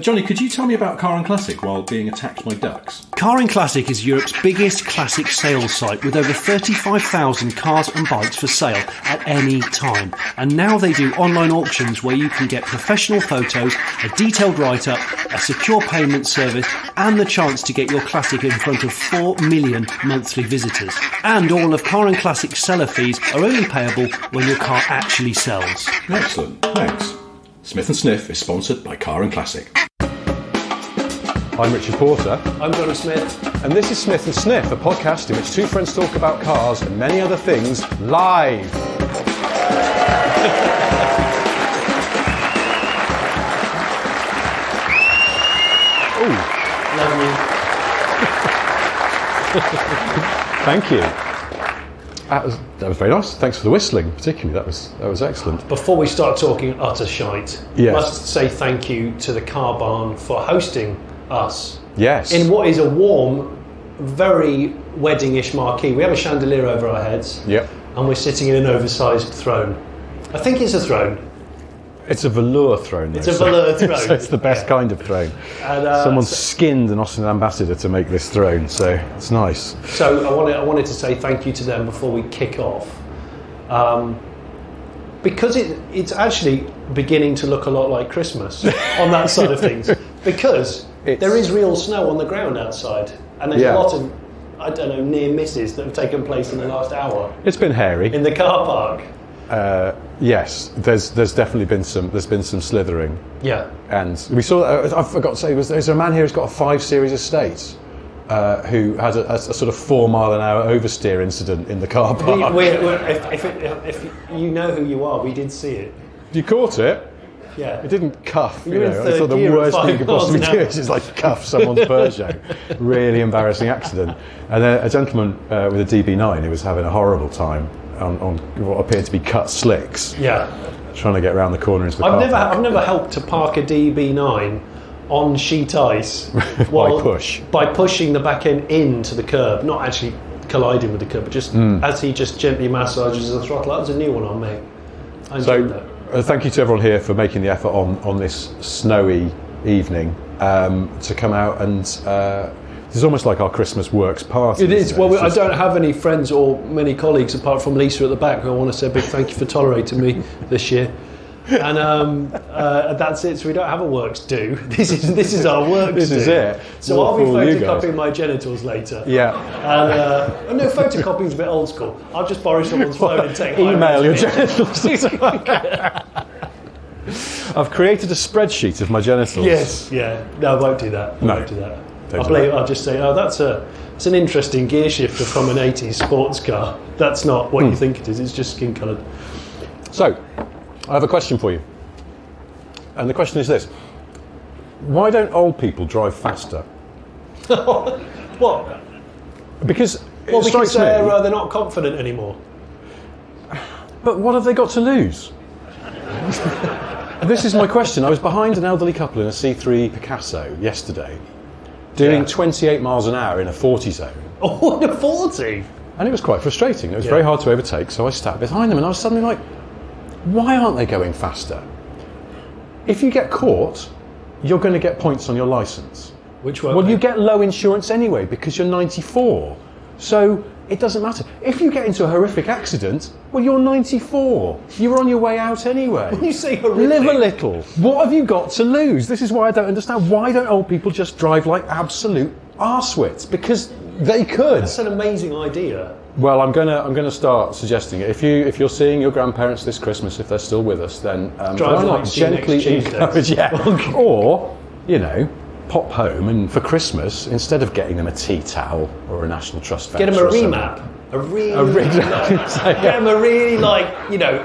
Johnny, could you tell me about Car and Classic while being attacked by ducks? Car and Classic is Europe's biggest classic sales site with over 35,000 cars and bikes for sale at any time. And now they do online auctions where you can get professional photos, a detailed write-up, a secure payment service and the chance to get your classic in front of 4 million monthly visitors. And all of Car and Classic seller fees are only payable when your car actually sells. Excellent, thanks. Smith & Sniff is sponsored by Car and Classic. I'm Richard Porter. I'm Johnny Smith. And this is Smith & Sniff, a podcast in which two friends talk about cars and many other things live. Ooh. Love you. Thank you. That was very nice. Thanks for the whistling, particularly. That was excellent. Before we start talking utter shite, Yes. must say thank you to the Car Barn for hosting us. Yes. In what is a warm, very wedding-ish marquee. We have a chandelier over our heads. Yep. And we're sitting in an oversized throne. I think it's a throne. It's a velour throne. It's a velour throne. So it's the best kind of throne. And, Someone skinned an Austin ambassador to make this throne, so it's nice. So I wanted to say thank you to them before we kick off. Because it's actually beginning to look a lot like Christmas on that side of things. Because there is real snow on the ground outside. And there's a lot of, I don't know, near misses that have taken place in the last hour. It's been hairy. In the car park. Yes, there's definitely been some slithering. Yeah. And we saw, I forgot to say, there's a man here who's got a 5 Series estate who had a sort of 4 mile an hour oversteer incident in the car park. If you know who you are, we did see it. You caught it? Yeah. It didn't cuff, You're in I third thought the gear at worst thing 5 you could miles possibly an do hour. is like cuff someone's Peugeot. Really embarrassing accident. And then a gentleman with a DB9 who was having a horrible time on what appeared to be cut slicks. Yeah. Trying to get around the corner into the car park. I've never helped to park a DB9 on sheet ice by pushing the back end into the curb, not actually colliding with the curb, but just as he just gently massages the throttle. That was a new one on me. I enjoyed that. Thank you to everyone here for making the effort on this snowy evening to come out and it's almost like our Christmas works party. It is. Well, I don't have any friends or many colleagues apart from Lisa at the back, who I want to say a big thank you for tolerating me this year. And that's it. So we don't have a works do. This is our works This do. is it. So I'll be photocopying my genitals later. Yeah. And no, photocopying's a bit old school. I'll just borrow someone's phone and take email your genitals. I've created a spreadsheet of my genitals. Yes. Yeah. No, I won't do that. I won't do that. I'll just say, it's an interesting gear shifter from an 80s sports car. That's not what you think it is. It's just skin coloured. So, I have a question for you. And the question is this. Why don't old people drive faster? What? Because because they're not confident anymore. But what have they got to lose? This is my question. I was behind an elderly couple in a C3 Picasso yesterday, doing 28 miles an hour in a 40 zone. Oh, in a 40? And it was quite frustrating. It was very hard to overtake, so I sat behind them and I was suddenly like, why aren't they going faster? If you get caught, you're going to get points on your licence. Which one? Well, you get low insurance anyway because you're 94. So it doesn't matter. If you get into a horrific accident, well, you're 94. You're on your way out anyway. When you say horrific... Live a little. What have you got to lose? This is why I don't understand. Why don't old people just drive like absolute arsewits? Because they could. That's an amazing idea. Well, I'm gonna start suggesting it. If you're seeing your grandparents this Christmas, if they're still with us, then drive why like not gently encourage, or pop home and for Christmas, instead of getting them a tea towel or a National Trust voucher, get them a remap. Get them a really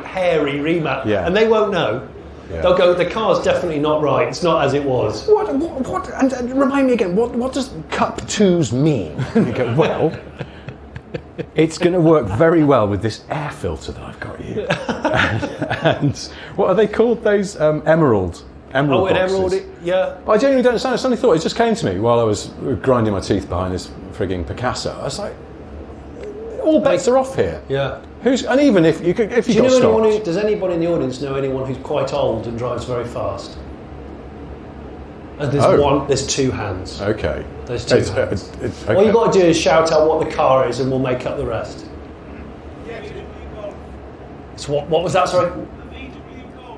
hairy remap, and they won't know. Yeah. They'll go, the car's definitely not right. It's not as it was. What? And remind me again. What does Cup 2s mean? And you go, well. It's going to work very well with this air filter that I've got here. And what are they called? Those emerald boxes. Emerald, yeah. But I genuinely don't understand. I suddenly thought, it just came to me while I was grinding my teeth behind this frigging Picasso. I was like, all bets are off here. Yeah. And even if you got stopped. Does anybody in the audience know anyone who's quite old and drives very fast? And there's two hands. Okay. There's two hands. Okay. All you got to do is shout out what the car is and we'll make up the rest. So what was that, sorry?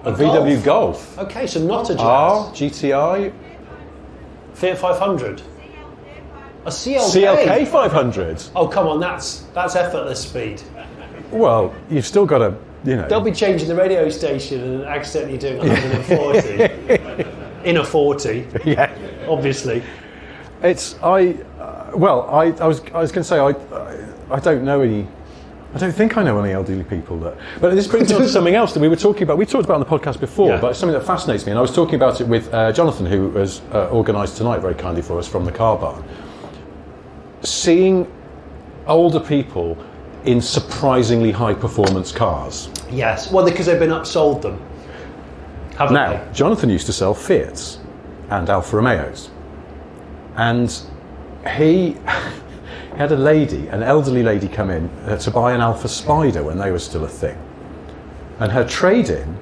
A VW Golf. Okay, so not a Jazz. GTI. Fiat 500. A CLK. CLK 500. Oh, come on, that's effortless speed. Well, you've still got to, They'll be changing the radio station and accidentally doing 140 in a 40. Yeah. Obviously. I was going to say I don't know any. I don't think I know any elderly people that. But this brings us to something else that we talked about on the podcast before. But it's something that fascinates me, and I was talking about it with Jonathan, who was organised tonight very kindly for us from the car barn. Seeing older people in surprisingly high performance cars. Yes, well, because they've been upsold them. Haven't they? Jonathan used to sell Fiats and Alfa Romeos, and he had an elderly lady come in to buy an Alfa Spider when they were still a thing, and her trade-in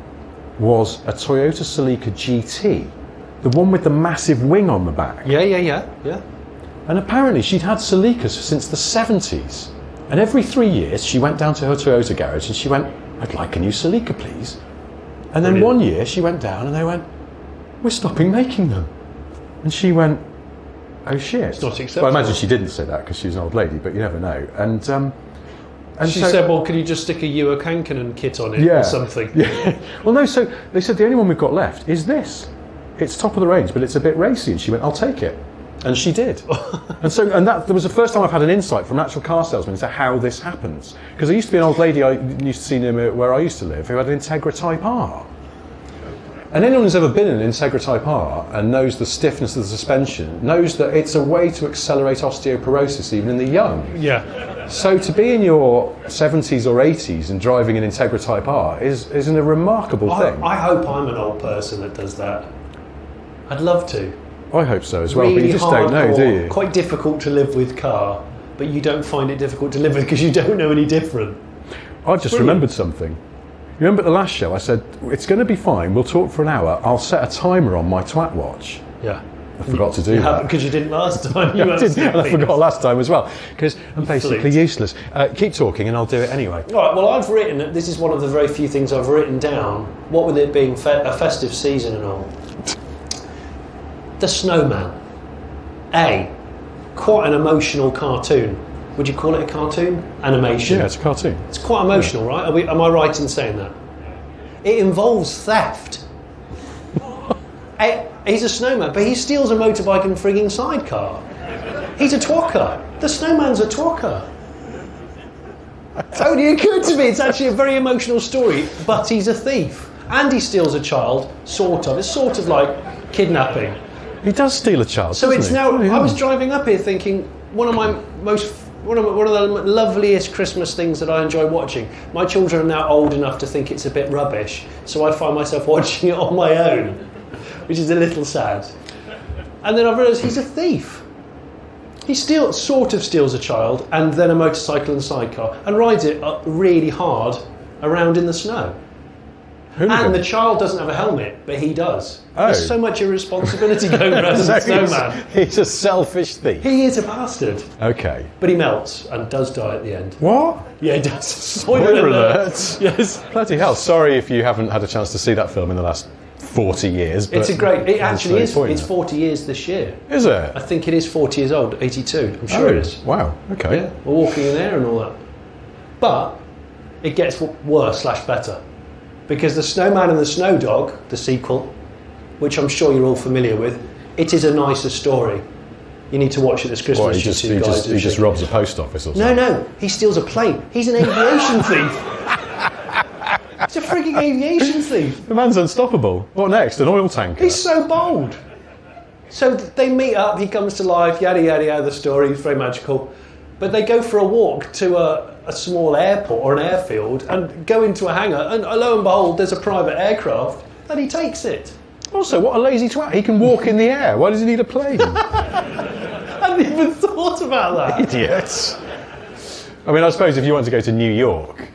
was a Toyota Celica GT, the one with the massive wing on the back. Yeah. And apparently she'd had Celicas since the 70s. And every 3 years she went down to her Toyota garage and she went, "I'd like a new Celica, please." And then one year she went down and they went, "We're stopping making them." And she went, "Oh shit." It's not acceptable. Well, I imagine she didn't say that because she was an old lady, but you never know. And she said, "Well, could you just stick a Ewa Kankanen kit on it or something?" Yeah. Well, no, so they said the only one we've got left is this. It's top of the range, but it's a bit racy. And she went, "I'll take it." And she did. and that was the first time I've had an insight from an actual car salesman into how this happens. Because there used to be an old lady I used to see near where I used to live who had an Integra Type R. And anyone who's ever been in an Integra Type R and knows the stiffness of the suspension knows that it's a way to accelerate osteoporosis even in the young. Yeah. So to be in your 70s or 80s and driving an Integra Type R is a remarkable thing. I hope I'm an old person that does that. I'd love to. I hope so as well, really but you just don't know, do you? Quite difficult to live with car, but you don't find it difficult to live with because you don't know any different. I just remembered something. You remember at the last show I said, "It's going to be fine, we'll talk for an hour, I'll set a timer on my twat watch." Yeah. I forgot to do that. Because you didn't last time. I didn't, and I forgot last time as well, because I'm basically useless. Keep talking and I'll do it anyway. All right, well, I've written, this is one of the very few things I've written down, what with it being a festive season and all. The Snowman. Quite an emotional cartoon. Would you call it a cartoon? Animation? Yeah, it's a cartoon. It's quite emotional, right? Am I right in saying that? It involves theft. He's a snowman, but he steals a motorbike and frigging sidecar. He's a twocker. The Snowman's a twocker. It only occurred to me it's actually a very emotional story, but he's a thief. And he steals a child, sort of. It's sort of like kidnapping. He does steal a child. So it's he? now. Oh, yeah. I was driving up here thinking one of the loveliest Christmas things that I enjoy watching. My children are now old enough to think it's a bit rubbish, so I find myself watching it on my own, which is a little sad. And then I realised he's a thief. He sort of steals a child and then a motorcycle and sidecar and rides it up really hard around in the snow. And the child doesn't have a helmet, but he does. Oh. There's so much irresponsibility going around the Snowman. He's a selfish thief. He is a bastard. Okay. But he melts and does die at the end. What? Yeah, he does. Spoiler alert. Yes. Bloody hell. Sorry if you haven't had a chance to see that film in the last 40 years. But it actually is. It's 40 years this year. Is it? I think it is 40 years old, 82. I'm sure it is. Wow, okay. Yeah, we're walking in there and all that. But it gets worse/better. Because The Snowman and the Snow Dog, the sequel, which I'm sure you're all familiar with, it is a nicer story. You need to watch it this Christmas. He just robs a post office or something? No, he steals a plane. He's an aviation thief. He's a freaking aviation thief. The man's unstoppable. What next? An oil tanker? He's so bold. So they meet up, he comes to life, yada yada yada, the story is very magical. But they go for a walk to a small airport or an airfield and go into a hangar, and lo and behold, there's a private aircraft, and he takes it. Also, what a lazy twat. He can walk in the air. Why does he need a plane? I hadn't even thought about that. Idiots. I mean, I suppose if you want to go to New York,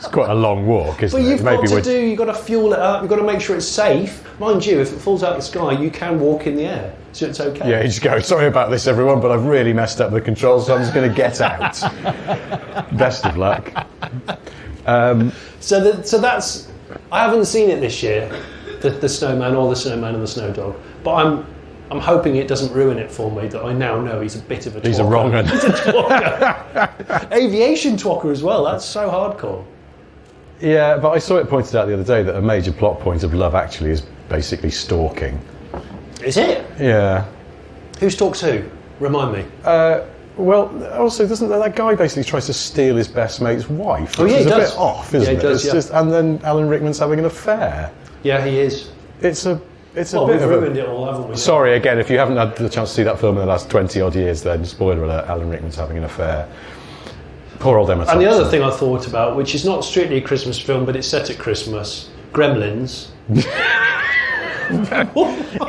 It's quite a long walk, isn't But it? you've got to fuel it up. You've got to make sure it's safe. Mind you, if it falls out of the sky, you can walk in the air, so it's okay. Yeah, you just go, sorry about this, everyone, but I've really messed up the controls, so I'm just going to get out. Best of luck. So that's. I haven't seen it this year, the snowman or the snowman and the snow dog, but I'm hoping it doesn't ruin it for me that I now know he's a bit of a twalker. He's a wrong one. He's a twalker. Aviation twalker as well, that's so hardcore. Yeah, but I saw it pointed out the other day that a major plot point of Love Actually is basically stalking. Is it? Yeah. Who stalks who? Remind me. Well, also, doesn't that guy basically tries to steal his best mate's wife? Oh, yeah, he is does. a bit off, isn't he it? does, It's and then Alan Rickman's having an affair. Yeah, he is. It's a bit We've of ruined it all, haven't we? Sorry, again, if you haven't had the chance to see that film in the last 20 odd years, then spoiler alert, Alan Rickman's having an affair. Poor old Emma And the other thing I thought about, which is not strictly a Christmas film, but it's set at Christmas, Gremlins.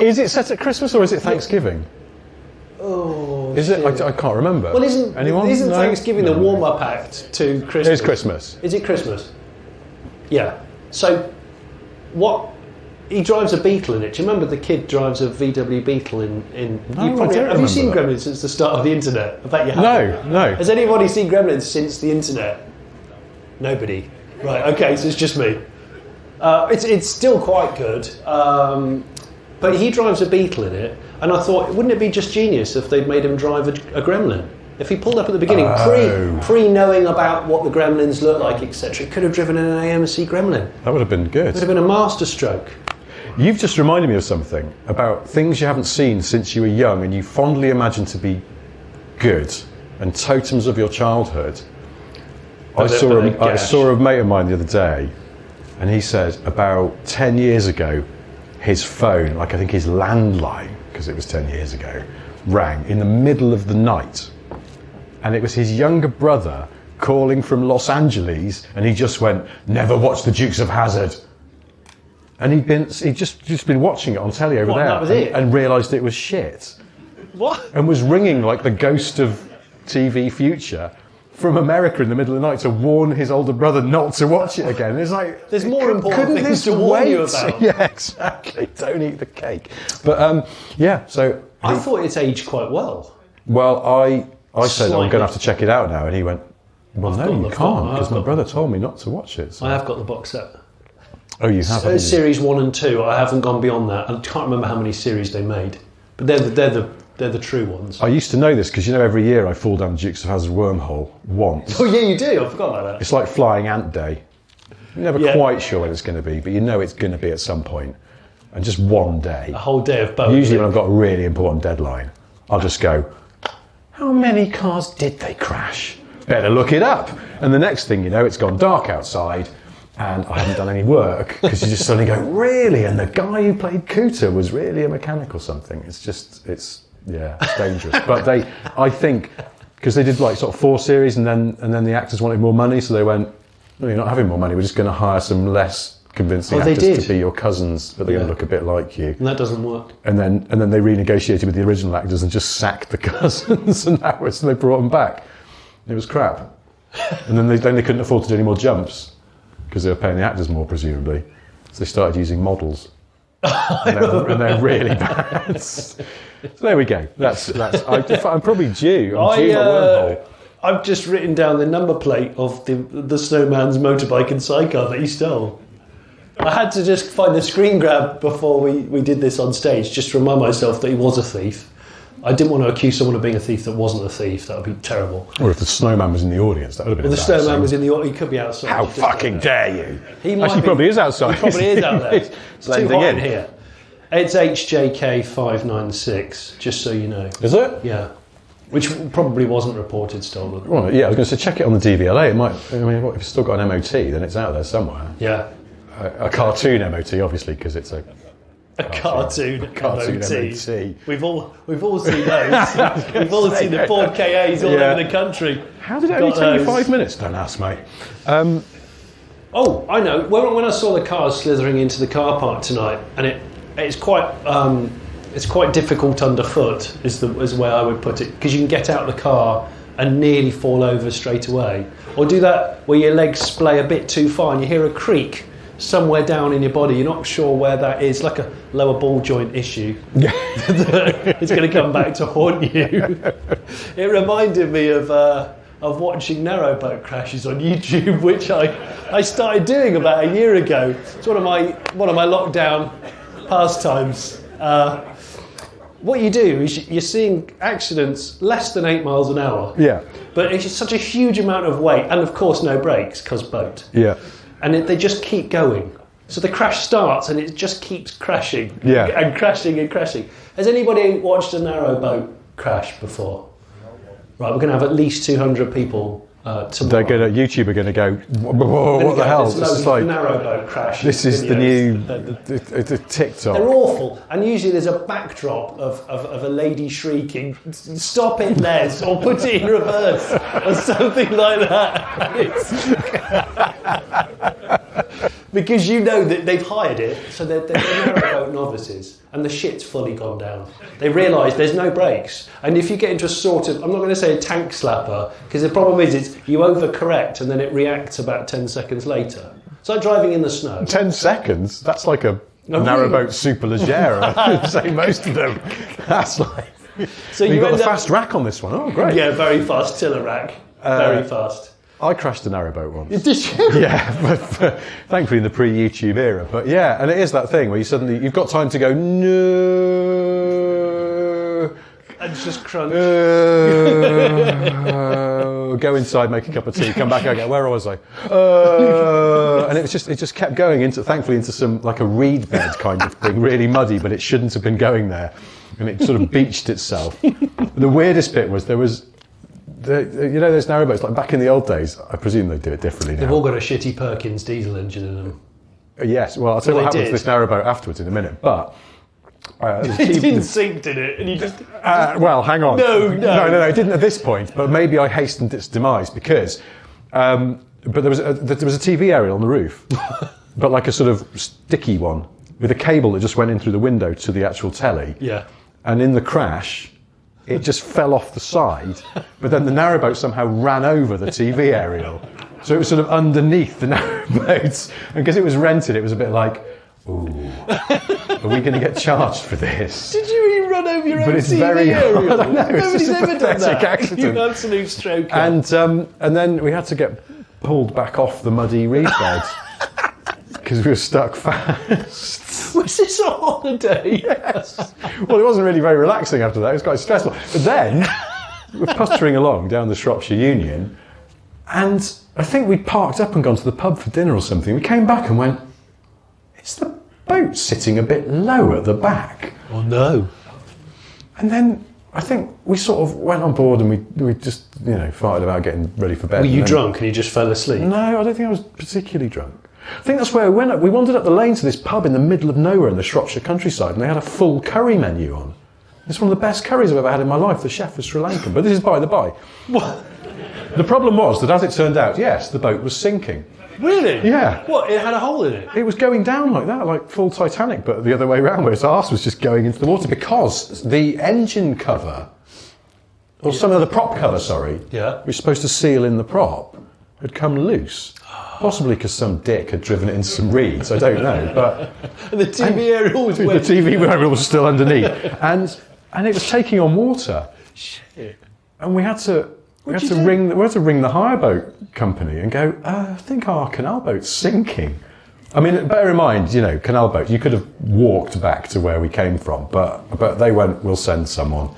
Is it set at Christmas or is it Thanksgiving? Oh, Is it? I can't remember. Well, isn't No? Thanksgiving the warm-up act to Christmas? It is Christmas. Is it Christmas? Yeah. So, what? He drives a Beetle in it. Do you remember the kid drives a VW Beetle in No, you probably, I don't have you seen remember Gremlins since the start of the internet? I bet you haven't. No. Has anybody seen Gremlins since the internet? Nobody. Right, okay, so it's just me. It's still quite good. But he drives a Beetle in it, and I thought, wouldn't it be just genius if they'd made him drive a Gremlin? If he pulled up at the beginning, pre-knowing about what the Gremlins look like, etc., he could have driven in an AMC Gremlin. That would have been good. It would have been a masterstroke. You've just reminded me of something about things you haven't seen since you were young and you fondly imagine to be good and totems of your childhood. I saw a mate of mine the other day, and he said about 10 years ago, his phone, like I think his landline, because it was 10 years ago, rang in the middle of the night. And it was his younger brother calling from Los Angeles, and he just went, "Never watched the Dukes of Hazzard." And he'd just been watching it on telly over there, that was it? and realised it was shit. What? And was ringing like the ghost of TV future from America in the middle of the night to warn his older brother not to watch it again. It's like, there's more important couldn't things this to warn you wait? about. Yeah, exactly. Don't eat the cake. But yeah, so I thought it's aged quite well. well, I said I'm Slightly. going to have to check it out now, and he went, "Well, I've no, got you the can't, phone, because I've my got brother told me not to watch it." So. I have got the box set. Oh, you have? haven't you? Series 1 and 2. I haven't gone beyond that. I can't remember how many series they made, but they're the true ones. I used to know this because every year I fall down the Dukes of Hazzard wormhole once. Oh yeah, you do. I forgot about that. It's like Flying Ant Day. You're never quite sure when it's going to be, but you know it's going to be at some point. And just one day. A whole day of both. Usually when I've got a really important deadline, I'll just go, how many cars did they crash? Better look it up. And the next thing you know, it's gone dark outside and I haven't done any work, because you just suddenly go, really? And the guy who played Cooter was really a mechanic or something. It's dangerous. But I think, because they did like sort of 4 series and then the actors wanted more money, so they went, "No, you're not having more money, we're just going to hire some less convincing actors to be your cousins, but they're going to look a bit like you." And that doesn't work. And then they renegotiated with the original actors and just sacked the cousins, and that was, and they brought them back. It was crap. And then they couldn't afford to do any more jumps because they were paying the actors more, presumably. So they started using models, and they're really bad. So there we go. I'm probably due. I'm due my wormhole. I've just written down the number plate of the snowman's motorbike and sidecar that he stole. I had to just find the screen grab before we did this on stage, just to remind myself that he was a thief. I didn't want to accuse someone of being a thief that wasn't a thief. That would be terrible. Or if the snowman was in the audience, that would have been Well, the snowman was in the audience. He could be outside. How fucking dare you? He might Actually, be. Probably is outside. He probably is out there. It's too Blending hot in. in here. It's HJK596, just so you know. Is it? Yeah. Which probably wasn't reported stolen. Well, yeah, I was going to say check it on the DVLA. It might. I mean, if it's still got an MOT, then it's out there somewhere. Yeah. A cartoon MOT, obviously, because it's a cartoon MOT. We've all seen those. We've all seen the Ford KAs all over the country. How did it only take you 5 minutes? Don't ask, mate. Oh, I know. When I saw the cars slithering into the car park tonight, and it's quite difficult underfoot, is the way I would put it, because you can get out of the car and nearly fall over straight away? Or do that where your legs splay a bit too far and you hear a creak somewhere down in your body, you're not sure where that is, like a lower ball joint issue. It's going to come back to haunt you. It reminded me of watching narrowboat crashes on YouTube, which I started doing about a year ago. It's one of my lockdown pastimes. What you do is you're seeing accidents less than 8 miles an hour. Yeah. But it's just such a huge amount of weight, and of course no brakes, because boat. Yeah. And they just keep going. So the crash starts and it just keeps crashing. Yeah. And crashing and crashing. Has anybody watched a narrowboat crash before? Right, we're going to have at least 200 people tomorrow. YouTube are going to go, whoa, what the hell? This is like narrowboat crash. This is the new the TikTok. They're awful, and usually there's a backdrop of a lady shrieking, "Stop it, Les," or "Put it in reverse," or something like that. Because you know that they've hired it, so they're narrowboat novices, and the shit's fully gone down. They realise there's no brakes, and if you get into a sort of, I'm not going to say a tank slapper, because the problem is you overcorrect and then it reacts about 10 seconds later. It's like driving in the snow. 10 seconds? That's like a narrowboat superleggera. I'd say most of them. That's like... So you've got the fast rack on this one. Oh, great. Yeah, very fast tiller rack. Very fast. I crashed a narrowboat once. Did you? Yeah, but thankfully in the pre-YouTube era. But yeah, and it is that thing where you've got time to go, no, and just crunch. Go inside, make a cup of tea, come back, go, where was I? And it just kept going thankfully into some, like a reed bed kind of thing, really muddy, but it shouldn't have been going there. And it sort of beached itself. The weirdest bit was those narrowboats, like back in the old days, I presume they do it differently now. They've all got a shitty Perkins diesel engine in them. Yes, well, I'll tell you what happened to this narrowboat afterwards in a minute, but... it didn't sink, did it? And you just... well, hang on. No, it didn't at this point, but maybe I hastened its demise because... but there was a TV aerial on the roof, but like a sort of sticky one, with a cable that just went in through the window to the actual telly. Yeah. And in the crash... it just fell off the side, but then the narrowboat somehow ran over the TV aerial. So it was sort of underneath the narrowboat. And because it was rented, it was a bit like, ooh, are we going to get charged for this? Did you really run over your own TV aerial? I don't know, it's Nobody's just a ever done that. accident. You absolute stroker. And then we had to get pulled back off the muddy reed bed because we were stuck fast. Was this a holiday? Yes. Well, it wasn't really very relaxing after that. It was quite stressful. But then we're puttering along down the Shropshire Union, and I think we parked up and gone to the pub for dinner or something. We came back and went, is the boat sitting a bit low at the back? Oh no. And then I think we sort of went on board and we just, farted about getting ready for bed. Were you drunk and you just fell asleep? No, I don't think I was particularly drunk. I think that's where we went. We wandered up the lane to this pub in the middle of nowhere in the Shropshire countryside, and they had a full curry menu on. It's one of the best curries I've ever had in my life. The chef was Sri Lankan, but this is by the by. What? The problem was that, as it turned out, yes, the boat was sinking. Really? Yeah. What, it had a hole in it? It was going down like that, like full Titanic, but the other way around, where its arse was just going into the water, because the engine cover, or some of the prop cover, which was supposed to seal in the prop, had come loose. Possibly because some dick had driven it into some reeds, I don't know. But and the TV aerial was wet. The TV aerial was still underneath, and it was taking on water. Shit. And we had to ring the hire boat company and go, I think our canal boat's sinking. I mean, bear in mind, canal boat, you could have walked back to where we came from, but they went, we'll send someone.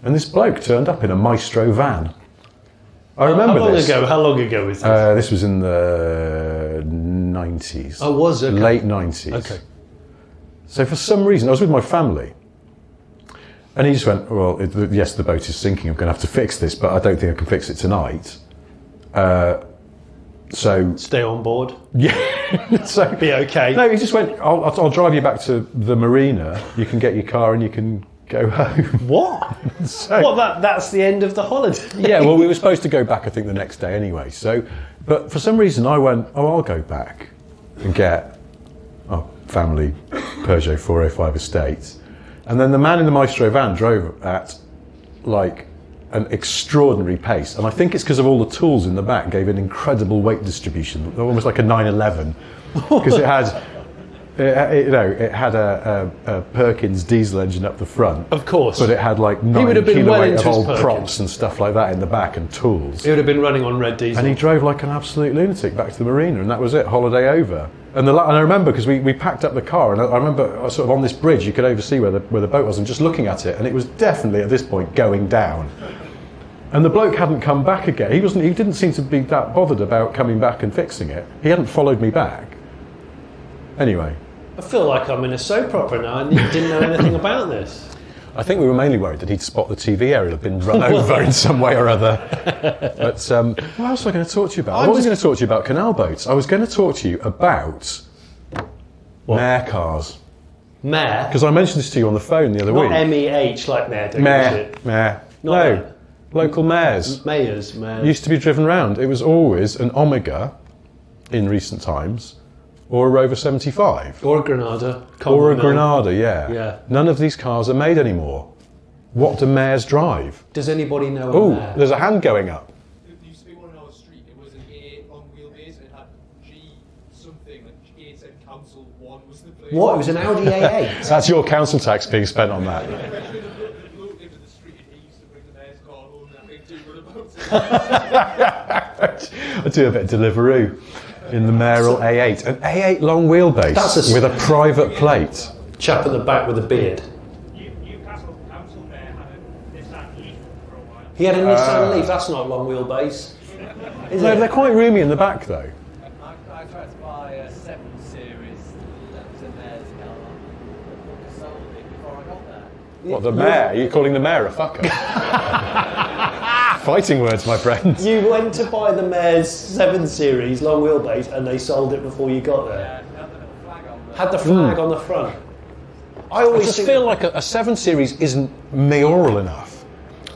And this bloke turned up in a Maestro van. I remember this. How long ago was this? This was in the 90s. Oh, was it? Late 90s. Okay. So for some reason, I was with my family, and he just went, well, yes, the boat is sinking, I'm going to have to fix this, but I don't think I can fix it tonight. So... stay on board? Yeah. So be okay? No, he just went, I'll drive you back to the marina, you can get your car and you can go home. What? That's the end of the holiday? Yeah, well, we were supposed to go back, I think, the next day anyway. So, but for some reason I went, I'll go back and get family Peugeot 405 Estate. And then the man in the Maestro van drove at like an extraordinary pace. And I think it's because of all the tools in the back gave an incredible weight distribution, almost like a 911, because it had a Perkins diesel engine up the front. Of course. But it had like 9 would have been well kiloweight into of his old Perkins. props and stuff like that in the back and tools. He would have been running on red diesel. And he drove like an absolute lunatic back to the marina, and that was it, holiday over. And I remember, because we packed up the car, and I remember sort of on this bridge you could oversee where the boat was, and just looking at it, and it was definitely at this point going down. And the bloke hadn't come back again. He didn't seem to be that bothered about coming back and fixing it. He hadn't followed me back. Anyway. I feel like I'm in a soap opera now and you didn't know anything about this. I think we were mainly worried that he'd spot the TV area had been run over in some way or other. But what else was I going to talk to you about? I wasn't going to talk to you about canal boats. I was going to talk to you about mare cars. Mare? Because I mentioned this to you on the phone the other week. Not MEH like mare, don't Mare. No, local mares. Mayors. Used to be driven round. It was always an Omega in recent times, or a Rover 75. Or a Granada. Or a Granada, yeah. Yeah. None of these cars are made anymore. What do mares drive? Does anybody know a Oh, mare? there's a hand going up. There used to be one on our street. It was an A8 long wheelbase and it had G something. Like G8 said Council 1 was the place. What? It was an Audi A8? That's your council tax being spent on that. The bloke lived in the street and he used to bring the mayor's car home and I think 2 runabouts. I do a bit of Deliveroo in the Mayoral A8. An A8 long wheelbase with a private plate. Chap at the back with a beard. Newcastle Council Mayor had a Nissan Leaf for a while. He had a Nissan Leaf. That's not a long wheelbase. Is No, it? they're quite roomy in the back though. I tried to buy a 7 Series that was a mare's car. I sold it before I got there. What, the mayor? You're calling the mayor a fucker? Fighting words, my friend. You went to buy the Mayor's 7 Series long wheelbase and they sold it before you got there. Had the flag on the front. I I always just think- feel like a 7 Series isn't mayoral enough.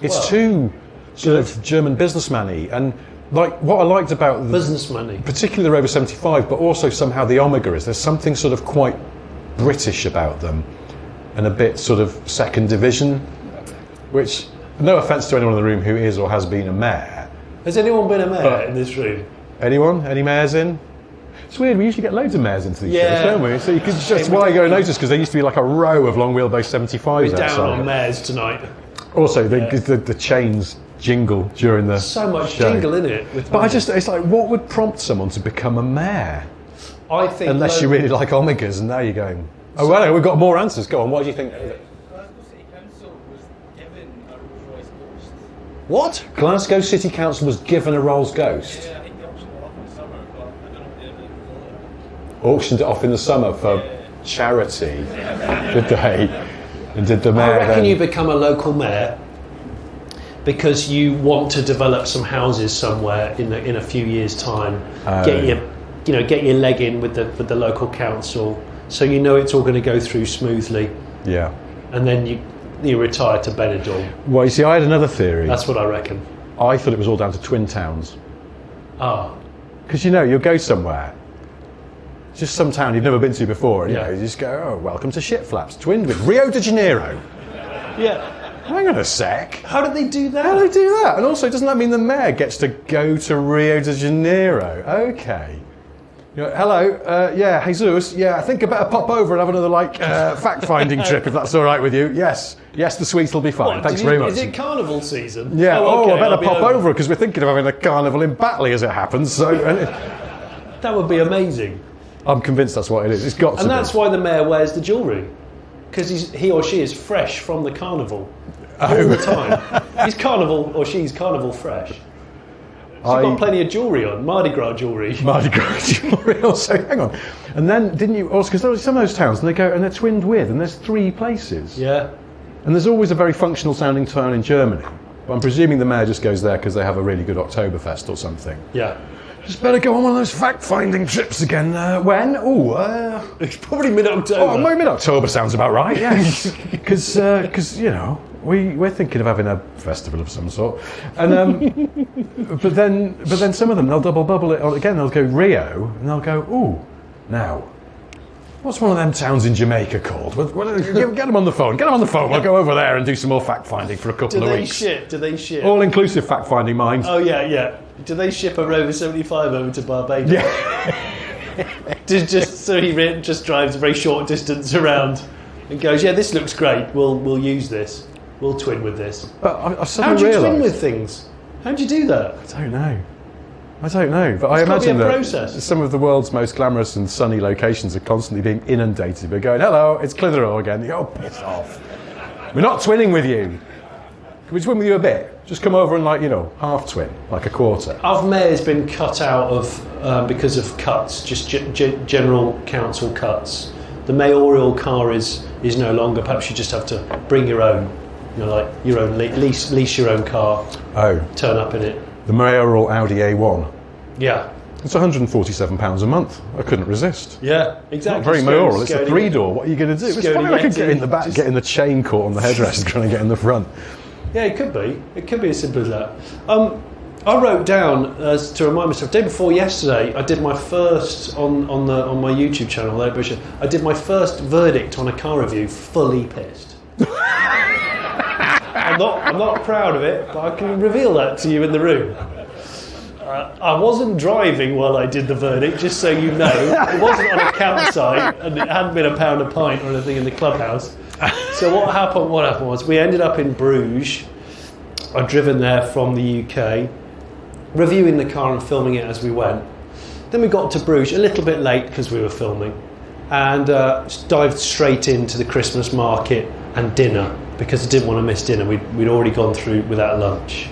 It's too sort of German businessman-y. And like what I liked about business money. particularly the Rover 75, but also somehow the Omega there's something sort of quite British about them, and a bit sort of second division, which, no offence to anyone in the room who is or has been a mayor. Has anyone been a mayor in this room? Anyone? Any mayors in? It's weird, we usually get loads of mayors into these Yeah. shows, don't we? So you could just, why you go notice, because there used to be like a row of long wheelbase 75s We're down outside. on mayors tonight. Also, the chains jingle during the So much show. jingle in it. With But it's like, what would prompt someone to become a mayor? I think Unless you really like Omegas, and now you're going, oh, well, we've got more answers. Go on, what do you think? Glasgow City Council was given a Rolls-Royce Ghost. What? Glasgow City Council was given a Rolls Ghost. Yeah, I think they auctioned it off in the summer, but I don't know if they ever bought it. Auctioned it off in the summer for charity, did they? And did the mayor I reckon then... you become a local mayor because you want to develop some houses somewhere in a few years' time. Get your leg in with the local council, so you know it's all going to go through smoothly, Yeah. and then you retire to Benidorm. Well, you see, I had another theory. That's what I reckon. I thought it was all down to twin towns. Ah, Because, you'll go somewhere, just some town you've never been to before, and Yeah. you just go, oh, welcome to Shit Flaps, twinned with Rio de Janeiro. yeah. Hang on a sec. How did they do that? How do they do that? And also, doesn't that mean the mayor gets to go to Rio de Janeiro? Okay. Hello, yeah, Jesus, yeah, I think I better pop over and have another, fact-finding trip, if that's all right with you. Yes, the suite will be fine. What, Thanks very much. Is it carnival season? Yeah, okay, I better I'll be pop over. over because we're thinking of having a carnival in Batley as it happens. So That would be amazing. I'm convinced that's what it is. It's got to And be. that's why the mayor wears the jewellery, because he or she is fresh from the carnival all the time. He's carnival or she's carnival fresh. She's got plenty of jewellery on, Mardi Gras jewellery. Mardi Gras jewellery also. Hang on. And then, didn't you also, because some of those towns, and they're twinned with, and there's 3 places. Yeah. And there's always a very functional sounding town in Germany. But I'm presuming the mayor just goes there because they have a really good Oktoberfest or something. Yeah. Just better go on one of those fact-finding trips again. When? It's probably mid-October. Mid-October sounds about right, yeah. Because, we're thinking of having a festival of some sort. And but then some of them, they'll double bubble it again. They'll go Rio, and they'll go, ooh, now, What's one of them towns in Jamaica called? Get them on the phone. Get them on the phone. We'll go over there and do some more fact finding for a couple of weeks. Do they ship? All inclusive fact finding, mind. Oh yeah. Do they ship a Rover 75 over to Barbados? Yeah. just so he just drives a very short distance around and goes, yeah, this looks great. We'll use this. We'll twin with this. But I How suddenly do you realised. twin with things? How do you do that? I don't know. But I It's gotta be imagine a that process. some of the world's most glamorous and sunny locations are constantly being inundated. We're going, hello, it's Clitheroe again. You go, oh, piss off. We're not twinning with you. Can we twin with you a bit? Just come over and half twin, like a quarter. Our mayor's been cut out of because of cuts, just general council cuts. The mayoral car is no longer. Perhaps you just have to bring your own, like your own lease your own car. Oh, Turn up in it. the Mayoral Audi A1. Yeah. It's £147 a month. I couldn't resist. Yeah, exactly. Not very mayoral. It's a 3-door. What are you going to do? It's funny I could get in the back, getting the chain caught on the headrest, trying to get in the front. Yeah, it could be. It could be as simple as that. I wrote down to remind myself. Day before yesterday, I did my first on my YouTube channel. I did my first verdict on a car review, fully pissed. I'm not proud of it, but I can reveal that to you in the room. I wasn't driving while I did the verdict, just so you know. It wasn't on a campsite, and it hadn't been a pound a pint or anything in the clubhouse. So what happened was we ended up in Bruges. I'd driven there from the UK, reviewing the car and filming it as we went. Then we got to Bruges a little bit late because we were filming, and dived straight into the Christmas market and dinner because I didn't want to miss dinner. We'd already gone through without lunch.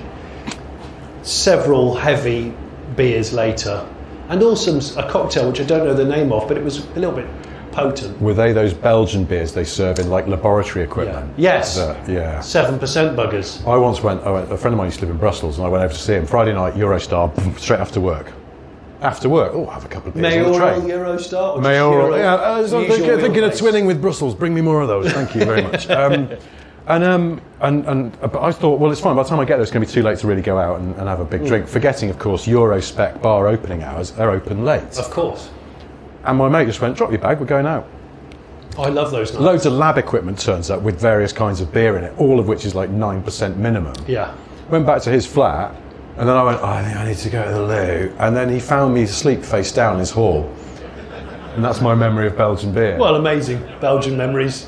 Several heavy beers later, and also a cocktail which I don't know the name of, but it was a little bit potent. Were they those Belgian beers they serve in laboratory equipment? Yeah. Yes. Yeah. 7% buggers. A friend of mine used to live in Brussels, and I went over to see him Friday night, Eurostar, straight after work. After work, have a couple of beers on the Mayoral train. Eurostar? Or Mayoral, yeah. I was usual thinking of wheelbase? twinning with Brussels. Bring me more of those. Thank you very much. But I thought, well, it's fine. By the time I get there, it's going to be too late to really go out and have a big drink. Forgetting, of course, Euro spec bar opening hours are open late. Of course. And my mate just went, drop your bag, we're going out. I love those nights. Loads of lab equipment turns up with various kinds of beer in it, all of which is like 9% minimum. Yeah. Went back to his flat, and then I went, I think I need to go to the loo. And then he found me asleep face down in his hall. And that's my memory of Belgian beer. Well, amazing Belgian memories.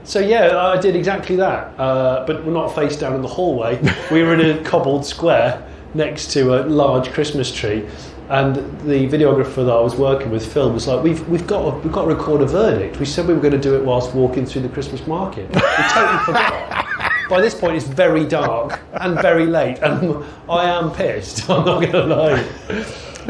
So yeah, I did exactly that, but we're not face down in the hallway. We were in a cobbled square next to a large Christmas tree, and the videographer that I was working with, Phil, was like, "We've got to record a verdict. We said we were going to do it whilst walking through the Christmas market. We totally forgot." By this point, it's very dark and very late, and I am pissed. I'm not going to lie.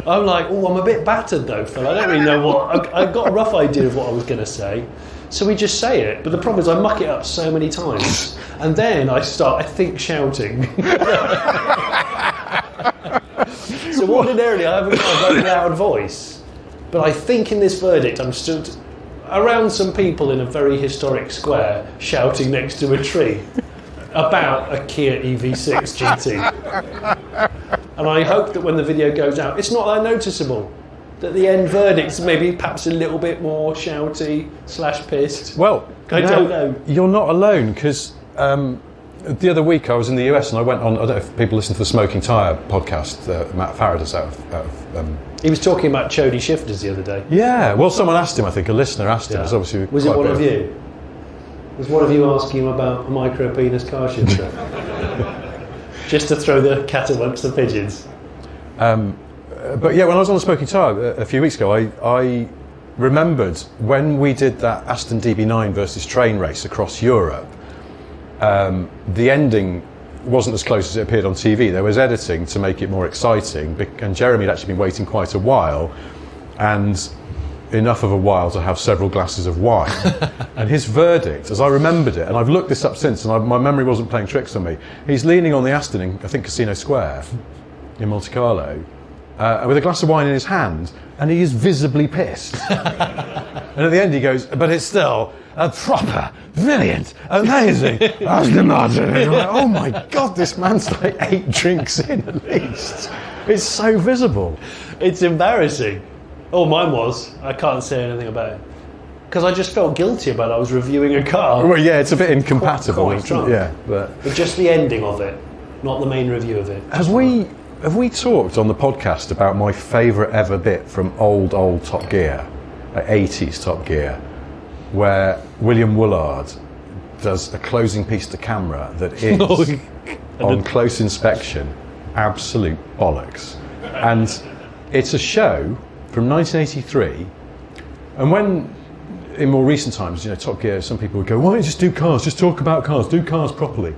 I'm like, I'm a bit battered though, Phil. I don't really know what. I got a rough idea of what I was going to say. So we just say it, but the problem is I muck it up so many times, and then I start, shouting. So ordinarily I haven't got a very loud voice, but I think in this verdict I'm stood around some people in a very historic square shouting next to a tree about a Kia EV6 GT. And I hope that when the video goes out, it's not that noticeable. That the end verdict's maybe perhaps a little bit more shouty / pissed. Well, I don't know. You're not alone, because the other week I was in the US and I went on, I don't know if people listen to the Smoking Tyre podcast, Matt Faraday's out of He was talking about chody shifters the other day. yeah, well, someone asked him, I think, a listener asked him. Yeah. It was obviously Was it quite a one bit of you? Was one of you asking him about a micro penis car shifter? Just to throw the cat amongst the pigeons. But yeah, when I was on the Smoking Tyre a few weeks ago, I remembered when we did that Aston DB9 versus train race across Europe, the ending wasn't as close as it appeared on TV. There was editing to make it more exciting, and Jeremy had actually been waiting quite a while, and enough of a while to have several glasses of wine. And his verdict, as I remembered it, and I've looked this up since, and my memory wasn't playing tricks on me, he's leaning on the Aston in, I think, Casino Square in Monte Carlo, with a glass of wine in his hand, and he is visibly pissed. And at the end he goes, but it's still a proper, brilliant, amazing Aston Martin. And I'm like, oh my God, this man's like 8 drinks in at least. It's so visible. It's embarrassing. Oh, mine was. I can't say anything about it. because I just felt guilty about it. I was reviewing a car. Well, yeah, it's a bit incompatible. Quite drunk. Yeah, but just the ending of it, not the main review of it. have we talked on the podcast about my favourite ever bit from old Top Gear, like 80s Top Gear, where William Woolard does a closing piece to camera that is on close inspection absolute bollocks, and it's a show from 1983. And when in more recent times, Top Gear, some people would go, why don't you just do cars, just talk about cars, do cars properly.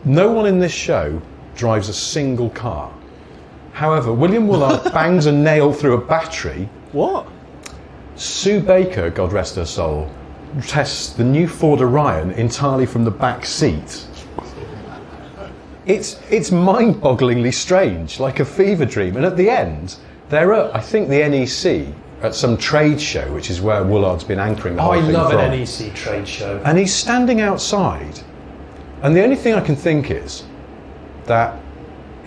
No one in this show drives a single car. However, William Woolard bangs a nail through a battery. What? Sue Baker, God rest her soul, tests the new Ford Orion entirely from the back seat. It's mind-bogglingly strange, like a fever dream. And at the end, they're at, I think, the NEC at some trade show, which is where Woolard's been anchoring the whole thing love from. an NEC trade show. And he's standing outside, and the only thing I can think is that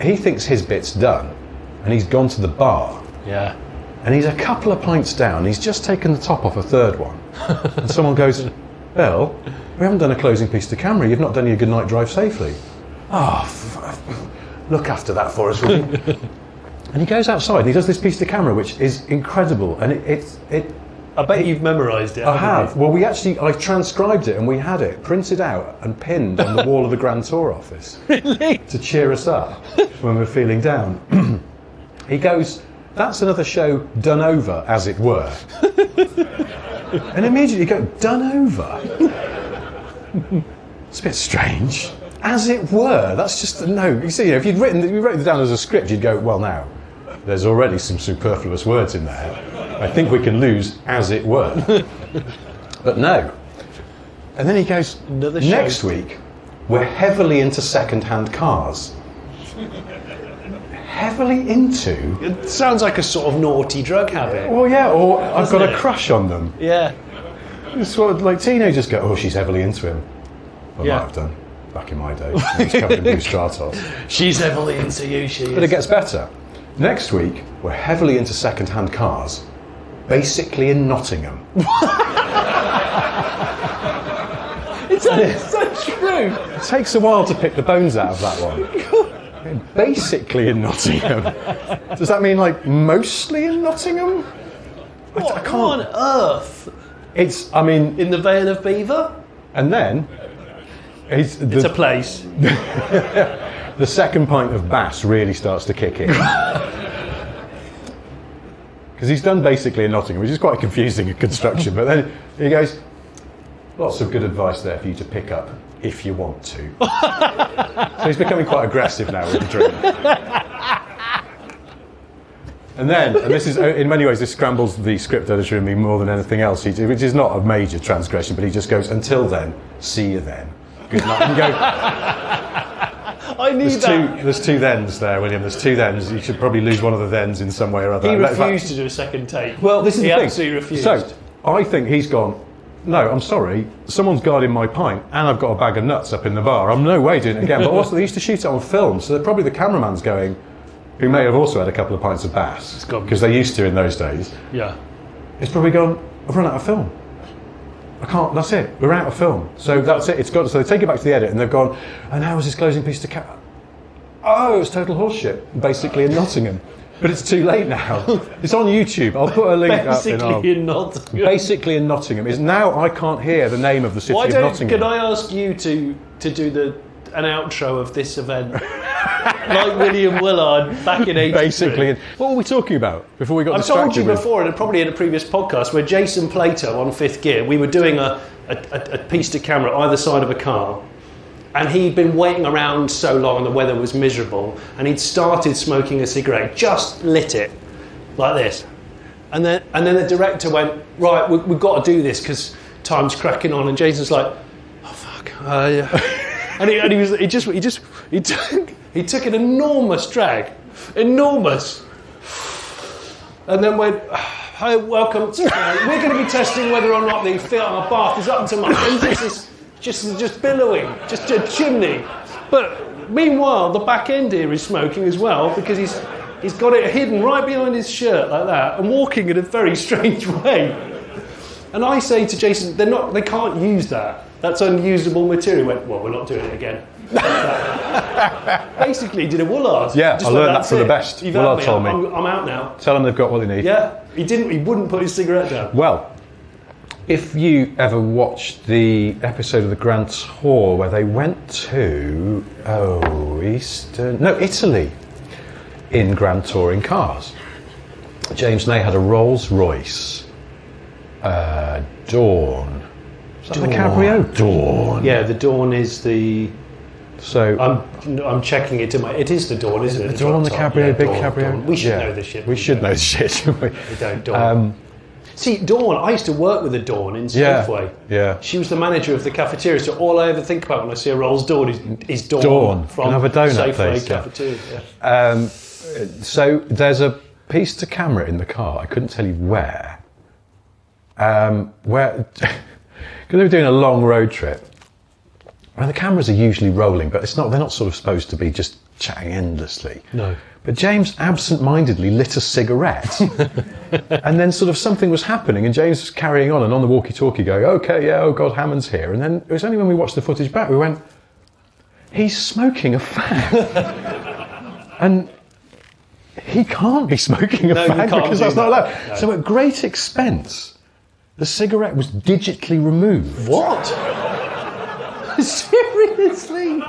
he thinks his bit's done, and he's gone to the bar. Yeah. And he's a couple of pints down, he's just taken the top off a third one. And someone goes, Bill, we haven't done a closing piece to camera, you've not done your good night drive safely. Look after that for us, will you? And he goes outside and he does this piece to camera, which is incredible. And I bet you've memorised it. I have. Well, I transcribed it and we had it printed out and pinned on the wall of the Grand Tour office. Really? To cheer us up when we're feeling down. He goes, that's another show done over, as it were. And immediately you go, done over? It's a bit strange. As it were, that's just a no. You see, if you wrote it down as a script, you'd go, well, now, there's already some superfluous words in there. I think we can lose as it were. But no. And then he goes, next week, we're heavily into second-hand cars. Heavily into? It sounds like a sort of naughty drug habit. Well, yeah, or I've got it? a crush on them. Yeah. It's what, like, teenagers go, oh, she's heavily into him. Well, Yeah. I might have done, back in my day. He was covered in blue Stratos. She's heavily into you, she But it gets better. Next week, we're heavily into second-hand cars, basically in Nottingham. It's so true. It takes a while to pick the bones out of that one. Basically in Nottingham. Does that mean, like, mostly in Nottingham? I What can't. on earth? It's, I mean... In the Vale of Beaver? And then... It's a place. The second pint of Bass really starts to kick in. Because he's done basically in Nottingham, which is quite confusing in construction, but then he goes, lots of good advice there for you to pick up if you want to. So he's becoming quite aggressive now with the drink. And this is, in many ways, this scrambles the script editor in me more than anything else, which is not a major transgression, but he just goes, until then, see you then. Good night. And go, I need that. There's two thens there, William. There's two thens. You should probably lose one of the thens in some way or other. He refused to do a second take. Well, this is he the thing. absolutely refused. So, I think he's gone, no, I'm sorry, someone's guarding my pint and I've got a bag of nuts up in the bar. I'm no way doing it again. But also, they used to shoot it on film, so probably the cameraman's going, who may have also had a couple of pints of Bass, because they used to in those days. Yeah. It's probably gone, I've run out of film. I can't, that's it, we're out of film. So that's it, so they take it back to the edit and they've gone, and how was his closing piece to cat? Oh, it's total horseshit, basically in Nottingham. But it's too late now. It's on YouTube. I'll put a link up in Nottingham. Basically in Nottingham. Is now I can't hear the name of the city of Nottingham. Can I ask you to do an outro of this event? Like William Willard back in 83. Basically. What were we talking about before we got distracted? I've told you before, and probably in a previous podcast, where Jason Plato on Fifth Gear, we were doing a piece to camera either side of a car. And he'd been waiting around so long and the weather was miserable, and he'd started smoking a cigarette, just lit it, like this. And then the director went, right, we've got to do this because time's cracking on. And Jason's like, oh fuck, yeah. he took an enormous drag, enormous, and then went, hi, welcome. We're going to be testing whether or not the fit on our bath is up to much. And this is just billowing, just a chimney. But meanwhile, the back end here is smoking as well, because he's got it hidden right behind his shirt like that and walking in a very strange way. And I say to Jason, they can't use that. That's unusable material. He went, well, we're not doing it again. Basically, did a Woolard. Yeah, Just I learned that from the best. You've Woolard had told me. I'm out now. Tell them they've got what they need. Yeah, he wouldn't put his cigarette down. Well, if you ever watched the episode of the Grand Tour where they went to Italy in Grand Touring cars, James and they had a Rolls Royce Dawn. Is that the Cabrio? Dawn. Yeah, the Dawn is the. So I'm checking it. It is the Dawn, isn't it? the Dawn, the Cabrio, big Cabrio. Dawn. We should know this shit. We should know this shit, shouldn't we? We don't. Dawn. See, Dawn, I used to work with a Dawn in Safeway. Yeah. She was the manager of the cafeteria, so all I ever think about when I see a Rolls Dawn is Dawn. Dawn. From Can I have a donut, Safeway please? cafeteria. Yeah. So there's a piece to camera in the car. I couldn't tell you where. Because they were doing a long road trip. Well, the cameras are usually rolling, but they're not sort of supposed to be just chatting endlessly. No. But James absent-mindedly lit a cigarette. And then sort of something was happening and James was carrying on and on the walkie-talkie going, okay, yeah, oh God, Hammond's here. And then it was only when we watched the footage back, we went, he's smoking a fag. And he can't be smoking a fag because that's not allowed. No. So at great expense, the cigarette was digitally removed. What? Seriously?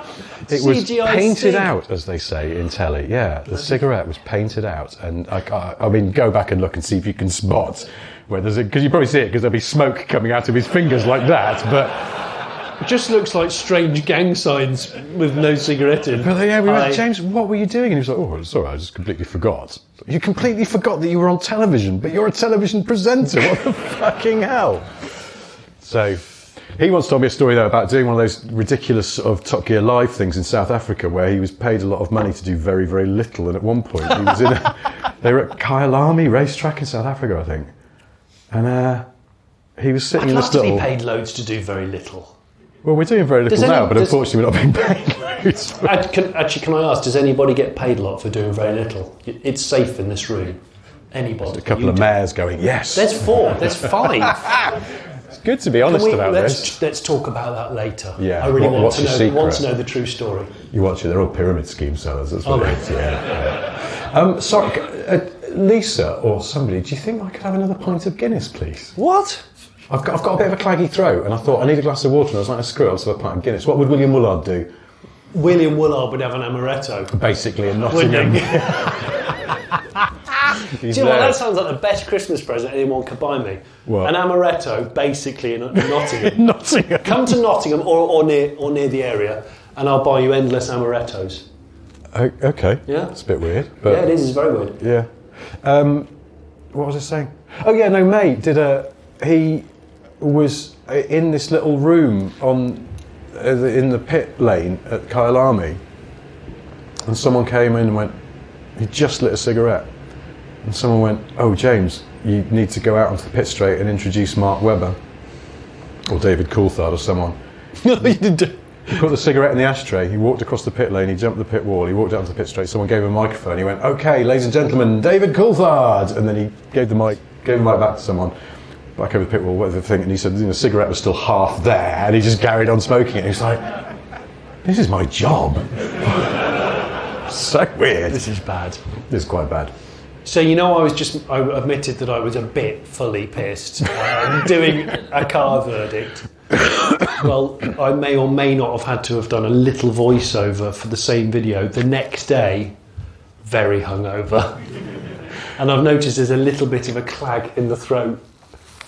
It was CGI painted stick. out, as they say in telly. Yeah, the cigarette was painted out, and I mean, go back and look and see if you can spot where there's because you probably see it because there'll be smoke coming out of his fingers like that. But it just looks like strange gang signs with no cigarette in. But yeah, we went, James, what were you doing? And he was like, oh, sorry, I just completely forgot. You completely forgot that you were on television, but you're a television presenter. What the fucking hell? So. He once told me a story though about doing one of those ridiculous sort of Top Gear Live things in South Africa where he was paid a lot of money to do very, very little, and at one point he was they were at Kyalami racetrack in South Africa, I think, and he was sitting in this little. I'd love to be paid loads to do very little. Well, we're doing very little now, but unfortunately we're not being paid loads. Can I ask, does anybody get paid a lot for doing very little? It's safe in this room. Anybody? Just a couple of mayors going, yes. There's 4, there's 5. It's good to be honest about this. Let's talk about that later. Yeah. I really want to secret? know the true story. You watch it, they're all pyramid scheme sellers, that's what it is. Yeah. Sorry, Lisa or somebody, do you think I could have another pint of Guinness, please? What? I've got a bit of a claggy throat, and I thought I need a glass of water, and I was like, screw it, I'll have a pint of Guinness. What would William Woolard do? William Woolard would have an amaretto. Basically, in Nottingham. Do you know what, that sounds like the best Christmas present anyone could buy me. What? An amaretto, basically, in Nottingham. In Nottingham. Come to Nottingham or near the area, and I'll buy you endless amarettos. Okay. Yeah. It's a bit weird. But yeah, it is. It's very weird. Yeah. What was I saying? Oh yeah, no, mate he was in this little room in the pit lane at Kyalami, and someone came in and went, he just lit a cigarette, and someone went, oh James, you need to go out onto the pit straight and introduce Mark Webber or David Coulthard or someone. No, you didn't. He put the cigarette in the ashtray, he walked across the pit lane, he jumped the pit wall, he walked out onto the pit straight, someone gave him a microphone, he went, okay, ladies and gentlemen, David Coulthard, and then he gave the mic back to someone, back over the pit wall, whatever thing, and he said the cigarette was still half there, and he just carried on smoking it. He was like, this is my job. So weird. This is bad. This is quite bad. So, I admitted that I was a bit fully pissed doing a car verdict. Well, I may or may not have had to have done a little voiceover for the same video the next day, very hungover. And I've noticed there's a little bit of a clag in the throat.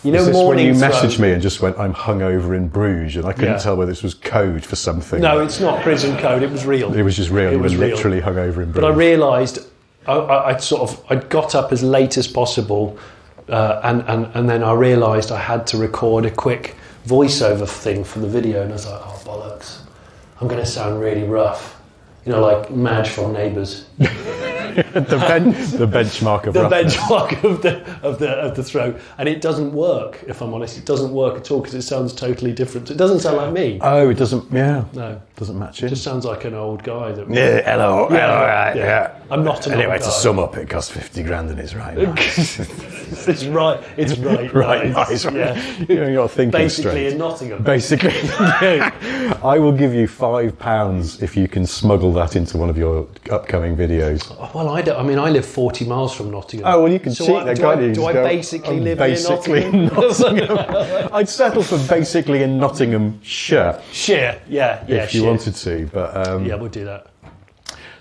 Is this when you messaged me and just went, I'm hungover in Bruges, and I couldn't tell whether this was code for something? No, it's not prison code, it was real. It was just real, you were literally hungover in Bruges. But I realised I'd got up as late as possible, and then I realised I had to record a quick voiceover thing for the video, and I was like, oh bollocks, I'm going to sound really rough, like Madge from Neighbours. the benchmark of the roughness. benchmark of the throat, and it doesn't work. If I'm honest, it doesn't work at all because it sounds totally different. It doesn't sound like me. Oh, it doesn't. Yeah, no, doesn't match it it. just sounds like an old guy. Hello, right, yeah. I'm not an Anyway, old to guy. sum up, it cost 50 grand and it's right. Nice. It's right. It's right. Right, nice. nice. Yeah. You're not thinking Basically straight. in Nottingham. Basically, I will give you £5 if you can smuggle that into one of your upcoming videos. Well, I don't. I mean, I live 40 miles from Nottingham. Oh, well, you can so cheat I, then, do can't I, you? Do Just I go, basically "I'm live basically near Nottingham? I'd settle for basically in Nottinghamshire Sure. Yeah. if you sure. wanted to. But Yeah, we'll do that.